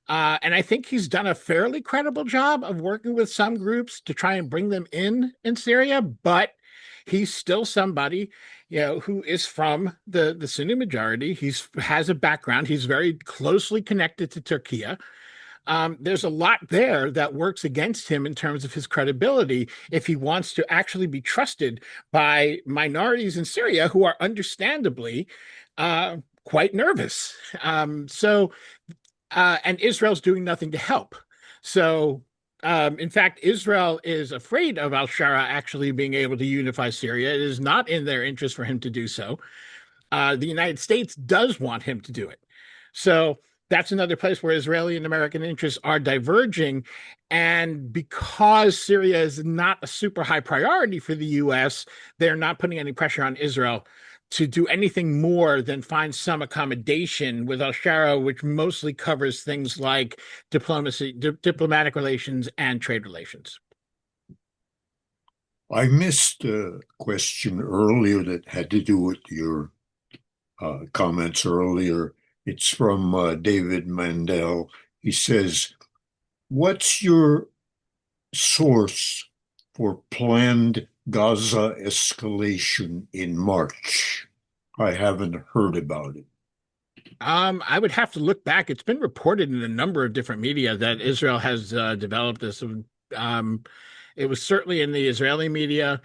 And I think he's done a fairly credible job of working with some groups to try and bring them in Syria. But he's still somebody, who is from the Sunni majority. He has a background. He's very closely connected to Turkey. There's a lot there that works against him in terms of his credibility if he wants to actually be trusted by minorities in Syria who are understandably quite nervous. And Israel's doing nothing to help. So, in fact, Israel is afraid of al-Shara actually being able to unify Syria. It is not in their interest for him to do so. The United States does want him to do it. So that's another place where Israeli and American interests are diverging. And because Syria is not a super high priority for the U.S., they're not putting any pressure on Israel to do anything more than find some accommodation with al-Shara, which mostly covers things like diplomatic relations and trade relations. I missed a question earlier that had to do with your comments earlier. It's from David Mandel. He says, what's your source for planned Gaza escalation in March? I haven't heard about it. I would have to look back. It's been reported in a number of different media that Israel has developed this. It was certainly in the Israeli media.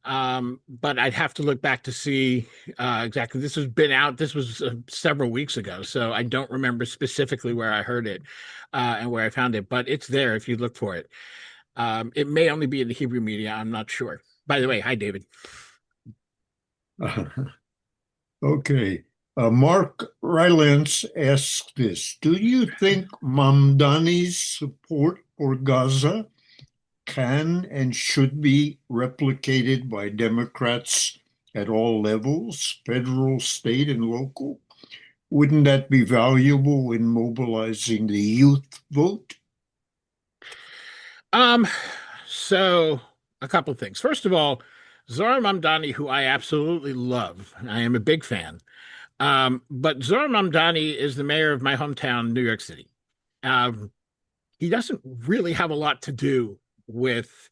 But I'd have to look back to see exactly. This has been out. This was several weeks ago, so I don't remember specifically where I heard it and where I found it. But it's there if you look for it. It may only be in the Hebrew media. I'm not sure. By the way, hi, David. Okay. Mark Rylance asks this. Do you think Mamdani's support for Gaza can and should be replicated by Democrats at all levels, federal, state, and local? Wouldn't that be valuable in mobilizing the youth vote? So a couple of things. First of all, Zohar Mamdani, who I absolutely love, I am a big fan. But Zohar Mamdani is the mayor of my hometown, New York City. He doesn't really have a lot to do with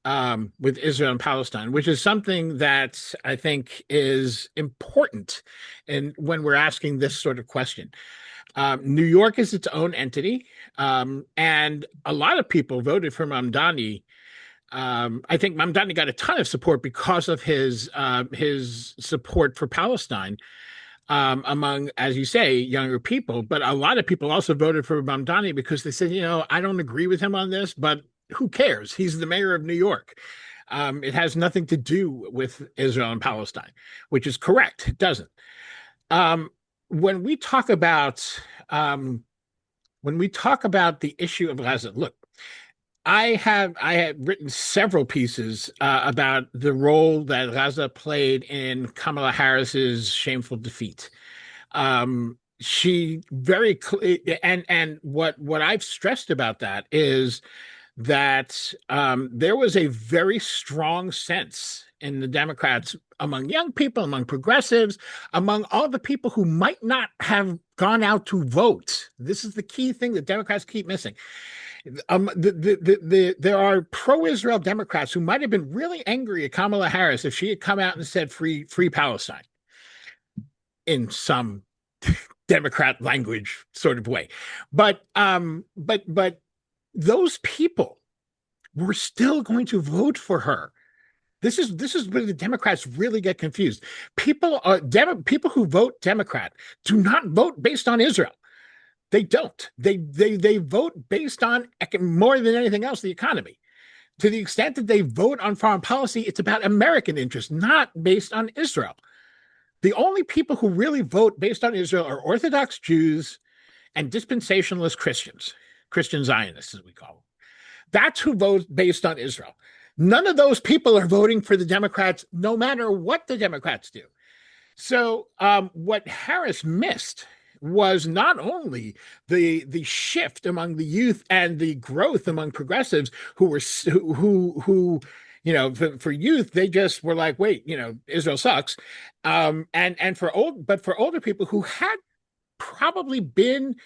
Israel and Palestine, which is something that I think is important when we're asking this sort of question. New York is its own entity, and a lot of people voted for Mamdani. I think Mamdani got a ton of support because of his support for Palestine among, as you say, younger people. But a lot of people also voted for Mamdani because they said, I don't agree with him on this, but who cares? He's the mayor of New York. It has nothing to do with Israel and Palestine, which is correct. It doesn't. When we talk about the issue of Gaza, look, I have written several pieces about the role that Gaza played in Kamala Harris's shameful defeat. She very and what I've stressed about that is that there was a very strong sense in the Democrats, among young people, among progressives, among all the people who might not have gone out to vote. This is the key thing that Democrats keep missing. There are pro-Israel Democrats who might have been really angry at Kamala Harris if she had come out and said free Palestine in some Democrat language sort of way. But those people were still going to vote for her. This is where the Democrats really get confused. People who vote Democrat do not vote based on Israel. They don't. They vote based on, more than anything else, the economy. To the extent that they vote on foreign policy, it's about American interests, not based on Israel. The only people who really vote based on Israel are Orthodox Jews and dispensationalist Christians, Christian Zionists, as we call them. That's who votes based on Israel. None of those people are voting for the Democrats, no matter what the Democrats do. So what Harris missed was not only the shift among the youth and the growth among progressives who for youth, they just were like, wait, Israel sucks. And for older people who had probably been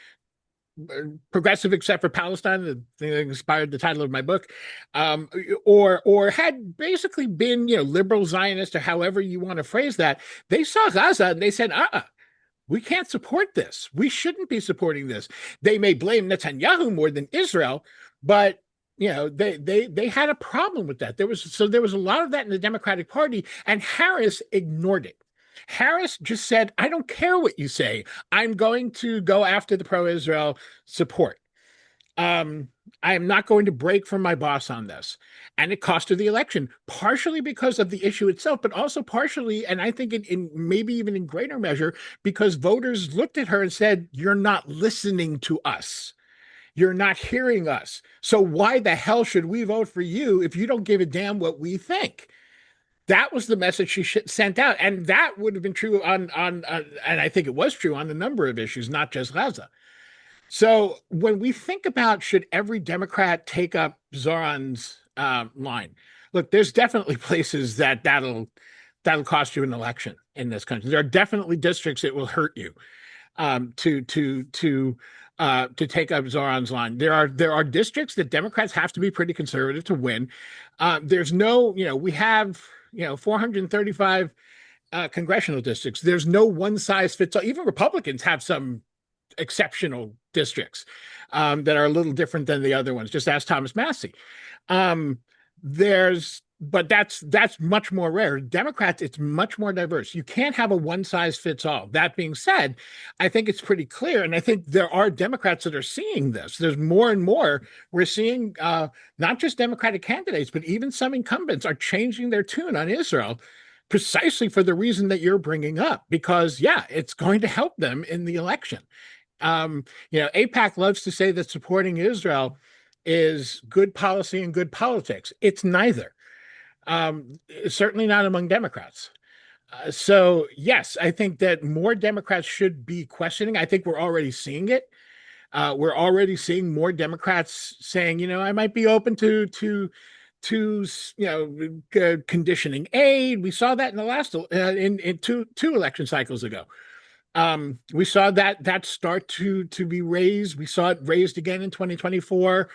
progressive, except for Palestine, the thing that inspired the title of my book, or had basically been, liberal Zionist, or however you want to phrase that, they saw Gaza and they said, we can't support this. We shouldn't be supporting this. They may blame Netanyahu more than Israel, but they had a problem with that. There was a lot of that in the Democratic Party, and Harris ignored it. Harris just said, I don't care what you say. I'm going to go after the pro-Israel support. I am not going to break from my boss on this. And it cost her the election, partially because of the issue itself, but also partially, and I think in maybe even in greater measure, because voters looked at her and said, you're not listening to us. You're not hearing us. So why the hell should we vote for you if you don't give a damn what we think? That was the message she sent out. And that would have been true on and I think it was true on a number of issues, not just Gaza. So when we think about should every Democrat take up Zoran's line, look, there's definitely places that'll cost you an election in this country. There are definitely districts it will hurt you to take up Zoran's line. There are districts that Democrats have to be pretty conservative to win. There's no, we have 435 congressional districts. There's no one size fits all. Even Republicans have some exceptional districts that are a little different than the other ones. Just ask Thomas Massey. But that's much more rare. Democrats, it's much more diverse. You can't have a one size fits all. That being said, I think it's pretty clear, and I think there are Democrats that are seeing this. There's more and more. We're seeing not just Democratic candidates, but even some incumbents are changing their tune on Israel precisely for the reason that you're bringing up, because, it's going to help them in the election. AIPAC loves to say that supporting Israel is good policy and good politics. It's neither. Certainly not among Democrats. So yes, I think that more Democrats should be questioning. I think we're already seeing it. We're already seeing more Democrats saying, I might be open to conditioning aid. We saw that in the last in two election cycles ago. We saw that start to be raised. We saw it raised again in 2024.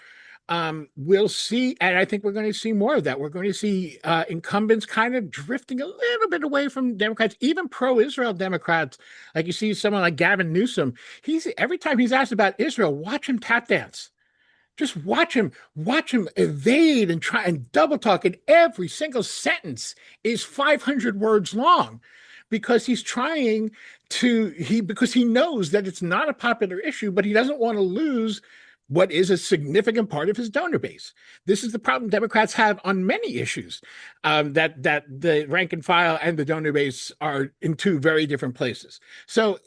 We'll see, and I think we're going to see more of that. We're going to see incumbents kind of drifting a little bit away from Democrats, even pro-Israel Democrats. Like you see someone like Gavin Newsom. Every time he's asked about Israel, watch him tap dance. Just watch him evade and try and double talk, and every single sentence is 500 words long, because he's trying because he knows that it's not a popular issue, but he doesn't want to lose what is a significant part of his donor base. This is the problem Democrats have on many issues, that the rank and file and the donor base are in two very different places. So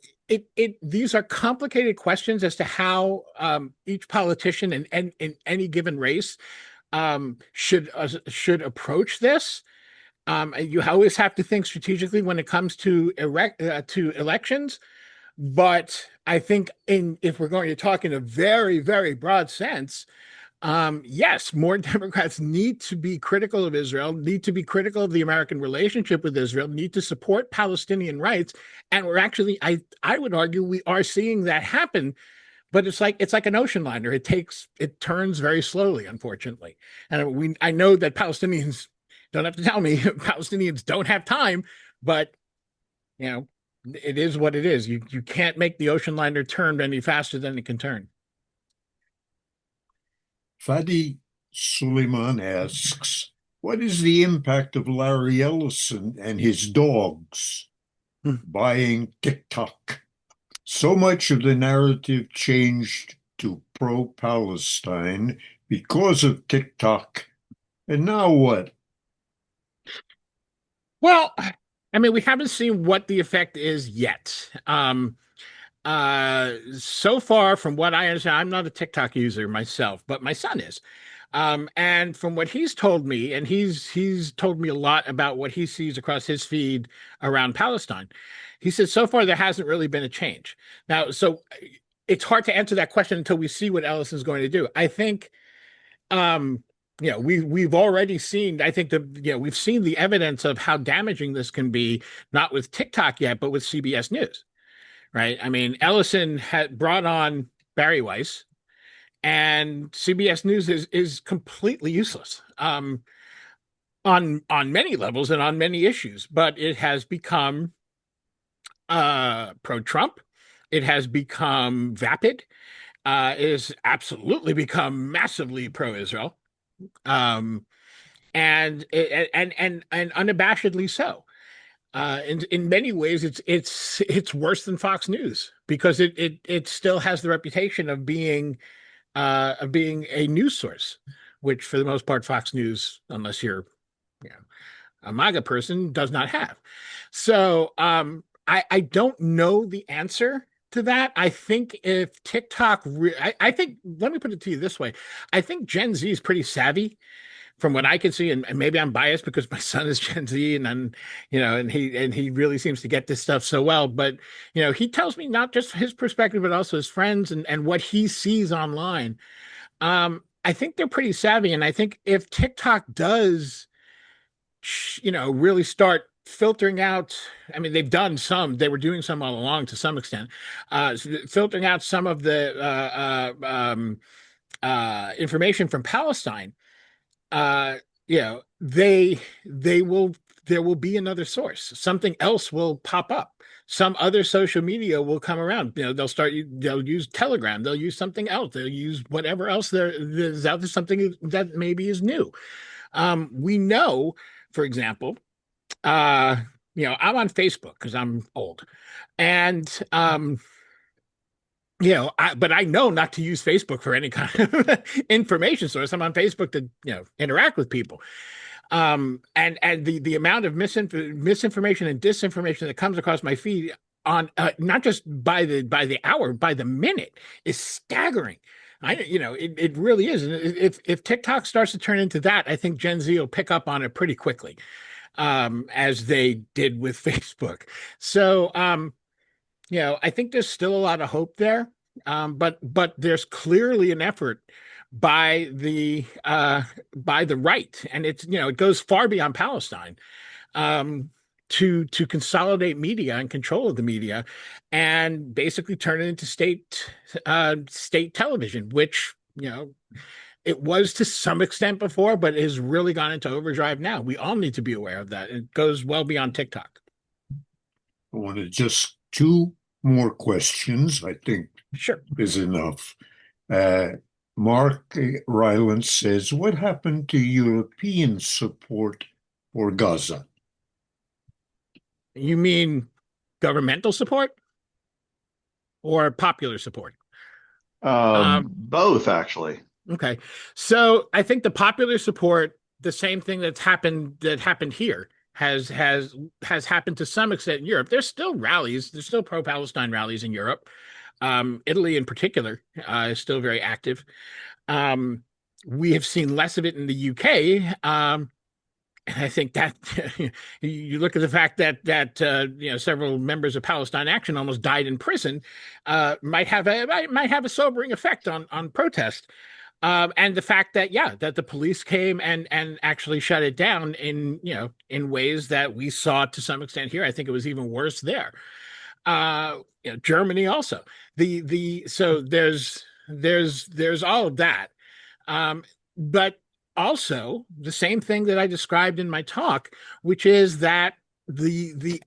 these are complicated questions as to how each politician in any given race should approach this. You always have to think strategically when it comes to elections. But I think if we're going to talk in a very, very broad sense, Yes, more Democrats need to be critical of Israel, need to be critical of the American relationship with Israel, need to support Palestinian rights. And we're actually, I would argue, we are seeing that happen. But it's like an ocean liner. It turns very slowly, unfortunately. And I know that Palestinians don't have to tell me, Palestinians don't have time, but it is what it is. You can't make the ocean liner turn any faster than it can turn. Fadi Suleiman asks, what is the impact of Larry Ellison and his dogs buying TikTok? So much of the narrative changed to pro-Palestine because of TikTok. And now what? Well, I mean, we haven't seen what the effect is yet. So far, from what I understand, I'm not a TikTok user myself, but my son is. And from what he's told me, and he's told me a lot about what he sees across his feed around Palestine. He says so far there hasn't really been a change. Now, so it's hard to answer that question until we see what Ellison's going to do. I think, we've already seen. I think we've seen the evidence of how damaging this can be, not with TikTok yet, but with CBS News. Right. I mean, Ellison had brought on Barry Weiss, and CBS News is completely useless on many levels and on many issues. But it has become pro-Trump. It has become vapid. It has absolutely become massively pro-Israel, and unabashedly so. In many ways, it's worse than Fox News because it still has the reputation of being a news source, which for the most part Fox News, unless you're a MAGA person, does not have. So I don't know the answer to that. I think if TikTok, I think, let me put it to you this way. I think Gen Z is pretty savvy from what I can see, and maybe I'm biased because my son is Gen Z, and he really seems to get this stuff so well. But he tells me not just his perspective, but also his friends and what he sees online. I think they're pretty savvy, and I think if TikTok does, really start filtering out. I mean, they've done some. They were doing some all along to some extent, filtering out some of the information from Palestine. There will be another source. Something else will pop up. Some other social media will come around. They'll use Telegram. They'll use something else. They'll use whatever else there's out there, something that maybe is new. We know, for example, I'm on Facebook because I'm old, and but I know not to use Facebook for any kind of information source. I'm on Facebook to, interact with people. And the amount of misinformation and disinformation that comes across my feed on not just by the hour, by the minute, is staggering. It really is. And if TikTok starts to turn into that, I think Gen Z will pick up on it pretty quickly, as they did with Facebook. So, I think there's still a lot of hope there, but there's clearly an effort by the right, and it goes far beyond Palestine, to consolidate media and control of the media, and basically turn it into state television, which it was to some extent before, but has really gone into overdrive now. We all need to be aware of that. It goes well beyond TikTok. I want to just two more questions, I think. Sure. Is enough. Mark Ryland says, what happened to European support for Gaza? You mean governmental support or popular support? Both, actually. Okay. So I think the popular support, the same thing that happened here, has happened to some extent in Europe. There's still rallies. There's still pro-Palestine rallies in Europe. Italy in particular is still very active. We have seen less of it in the UK. And I think that you look at the fact that several members of Palestine Action almost died in prison, might have a sobering effect on protest. And the fact that, that the police came and actually shut it down in ways that we saw to some extent here. I think it was even worse there. Germany also. So there's all of that. But also the same thing that I described in my talk, which is that the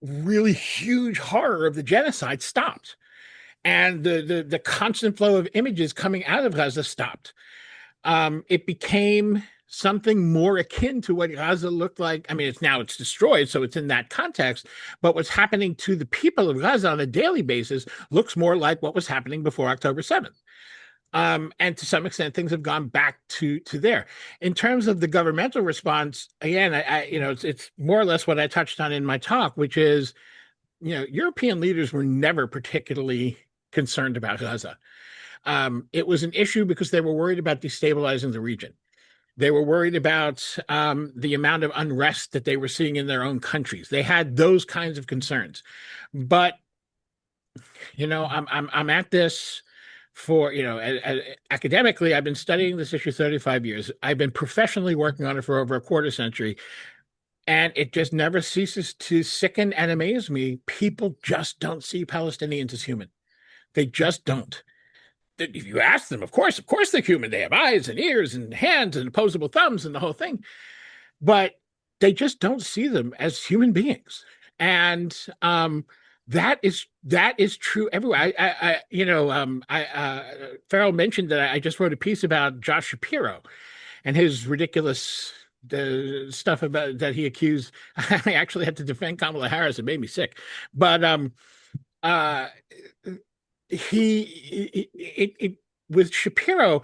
really huge horror of the genocide stopped. And the constant flow of images coming out of Gaza stopped. It became something more akin to what Gaza looked like. I mean, it's destroyed, so it's in that context. But what's happening to the people of Gaza on a daily basis looks more like what was happening before October 7th. And to some extent, things have gone back to there. In terms of the governmental response, again, it's more or less what I touched on in my talk, which is, European leaders were never particularly concerned about Gaza. It was an issue because they were worried about destabilizing the region. They were worried about the amount of unrest that they were seeing in their own countries. They had those kinds of concerns. But, I'm at this for, academically, I've been studying this issue 35 years. I've been professionally working on it for over a quarter century. And it just never ceases to sicken and amaze me. People just don't see Palestinians as human. They just don't. If you ask them, of course they're human. They have eyes and ears and hands and opposable thumbs and the whole thing. But they just don't see them as human beings. And that is true everywhere. Farrell mentioned that I just wrote a piece about Josh Shapiro and his ridiculous the stuff about that he accused. I actually had to defend Kamala Harris. It made me sick. But with Shapiro,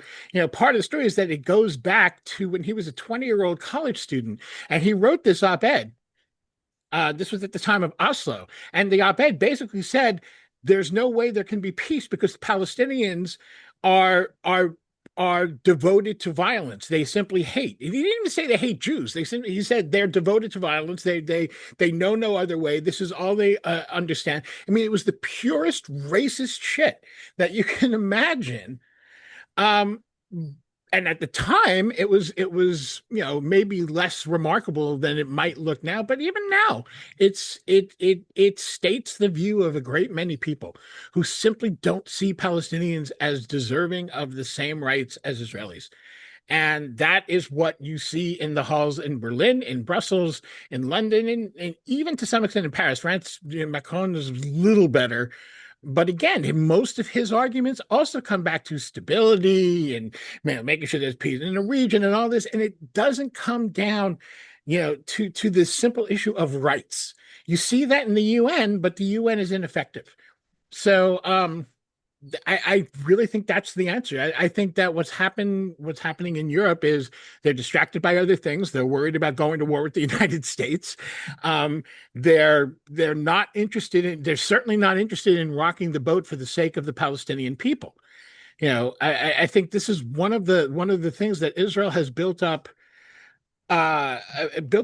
part of the story is that it goes back to when he was a 20-year-old college student, and he wrote this op-ed. This was at the time of Oslo, and the op-ed basically said there's no way there can be peace because Palestinians are devoted to violence. They simply hate. He didn't even say they hate Jews. He said they're devoted to violence. They know no other way. This is all they understand. I mean, it was the purest racist shit that you can imagine. And at the time, it was maybe less remarkable than it might look now. But even now, it states the view of a great many people who simply don't see Palestinians as deserving of the same rights as Israelis. And that is what you see in the halls in Berlin, in Brussels, in London, and even to some extent in Paris. France, Macron is a little better. But again, most of his arguments also come back to stability and making sure there's peace in the region and all this. And it doesn't come down, to this simple issue of rights. You see that in the UN, but the UN is ineffective. So I really think that's the answer. I think that what's happening in Europe is they're distracted by other things. They're worried about going to war with the United States. They're not interested in. They're certainly not interested in rocking the boat for the sake of the Palestinian people. I think this is one of the things that Israel has built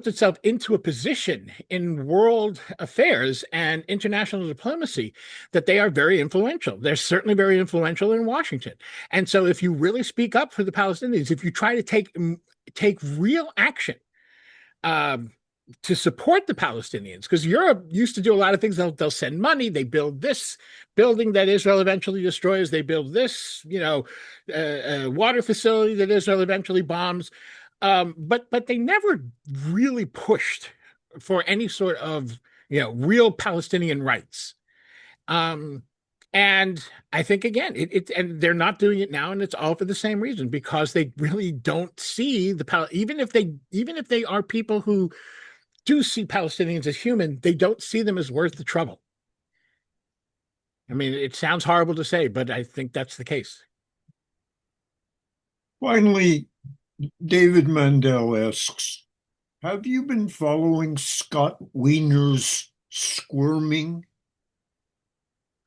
itself into a position in world affairs and international diplomacy that they are very influential. They're certainly very influential in Washington. And so if you really speak up for the Palestinians, if you try to take real action to support the Palestinians, because Europe used to do a lot of things. They'll send money. They build this building that Israel eventually destroys. They build this, water facility that Israel eventually bombs. But they never really pushed for any sort of real Palestinian rights. And I think again, and they're not doing it now, and it's all for the same reason, because they really don't see even if they are people who do see Palestinians as human, they don't see them as worth the trouble. I mean, it sounds horrible to say, but I think that's the case. Finally, David Mandel asks, have you been following Scott Wiener's squirming?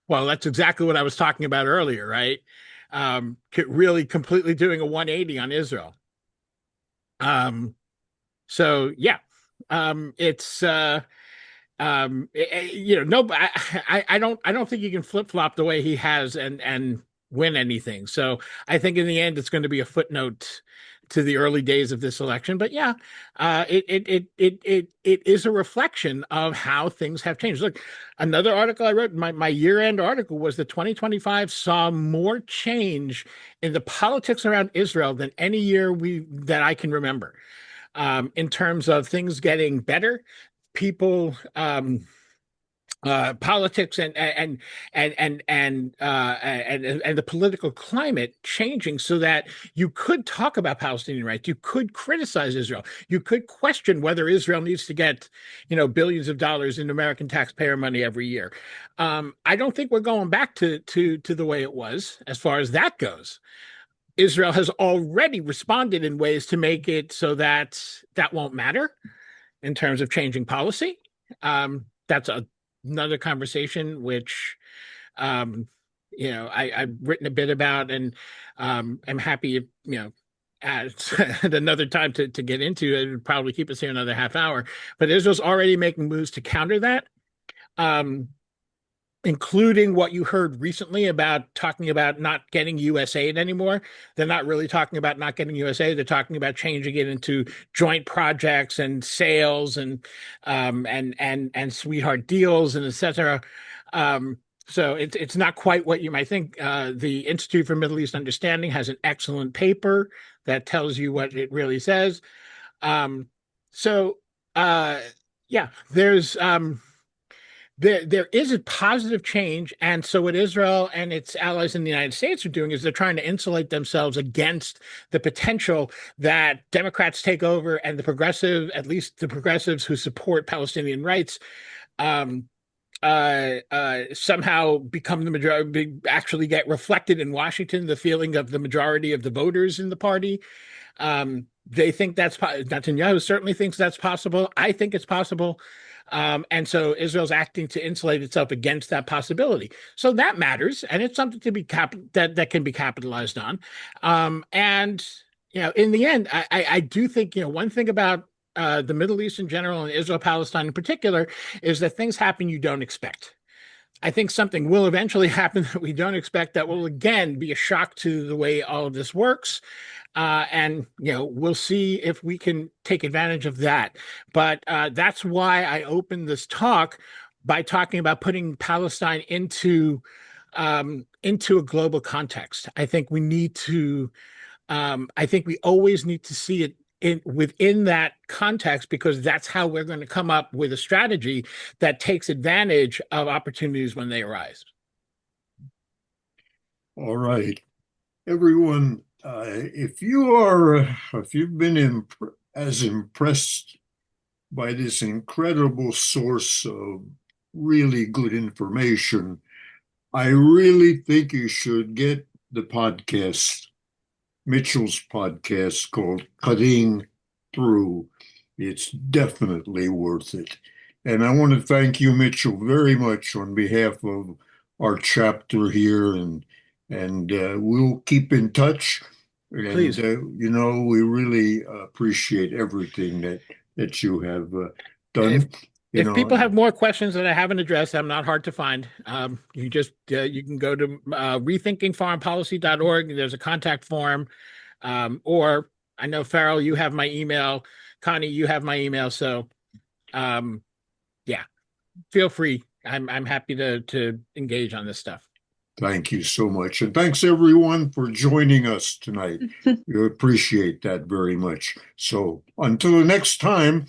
Well, that's exactly what I was talking about earlier, right? Really completely doing a 180 on Israel. So yeah, it's no, I don't think you can flip flop the way he has and win anything. So I think in the end, it's going to be a footnote to the early days of this election. But yeah, it is a reflection of how things have changed. Look, another article I wrote, my year-end article, was that 2025 saw more change in the politics around Israel than any year that I can remember, in terms of things getting better, people, politics and the political climate changing, so that you could talk about Palestinian rights, you could criticize Israel, you could question whether Israel needs to get, billions of dollars in American taxpayer money every year. I don't think we're going back to the way it was as far as that goes. Israel has already responded in ways to make it so that that won't matter in terms of changing policy. That's another conversation, which, I've written a bit about, and I'm happy, at another time to get into it. It would probably keep us here another half hour. But Israel's already making moves to counter that, including what you heard recently about talking about not getting U.S. aid anymore. They're not really talking about not getting U.S. aid. They're talking about changing it into joint projects and sales and sweetheart deals and et cetera. So it's not quite what you might think. The Institute for Middle East Understanding has an excellent paper that tells you what it really says. There's there is a positive change. And so what Israel and its allies in the United States are doing is they're trying to insulate themselves against the potential that Democrats take over and at least the progressives who support Palestinian rights, somehow become the majority, actually get reflected in Washington, the feeling of the majority of the voters in the party. They think Netanyahu certainly thinks that's possible. I think it's possible. And so Israel's acting to insulate itself against that possibility. So that matters, and it's something to be that can be capitalized on. In the end, I do think, one thing about the Middle East in general and Israel, Palestine in particular, is that things happen you don't expect. I think something will eventually happen that we don't expect that will again be a shock to the way all of this works. We'll see if we can take advantage of that. But that's why I opened this talk by talking about putting Palestine into a global context. I think we need to. I think we always need to see it within that context, because that's how we're going to come up with a strategy that takes advantage of opportunities when they arise. All right, everyone. If you've been as impressed by this incredible source of really good information, I really think you should get the podcast, Mitchell's podcast, called Cutting Through. It's definitely worth it. And I want to thank you, Mitchell, very much on behalf of our chapter here, and we'll keep in touch. And, please. We really appreciate everything that you have done. If people have more questions that I haven't addressed, I'm not hard to find. You can go to rethinkingforeignpolicy.org. There's a contact form. Or I know, Farrell, you have my email. Connie, you have my email. So, feel free. I'm happy to engage on this stuff. Thank you so much. And thanks, everyone, for joining us tonight. We appreciate that very much. So until the next time,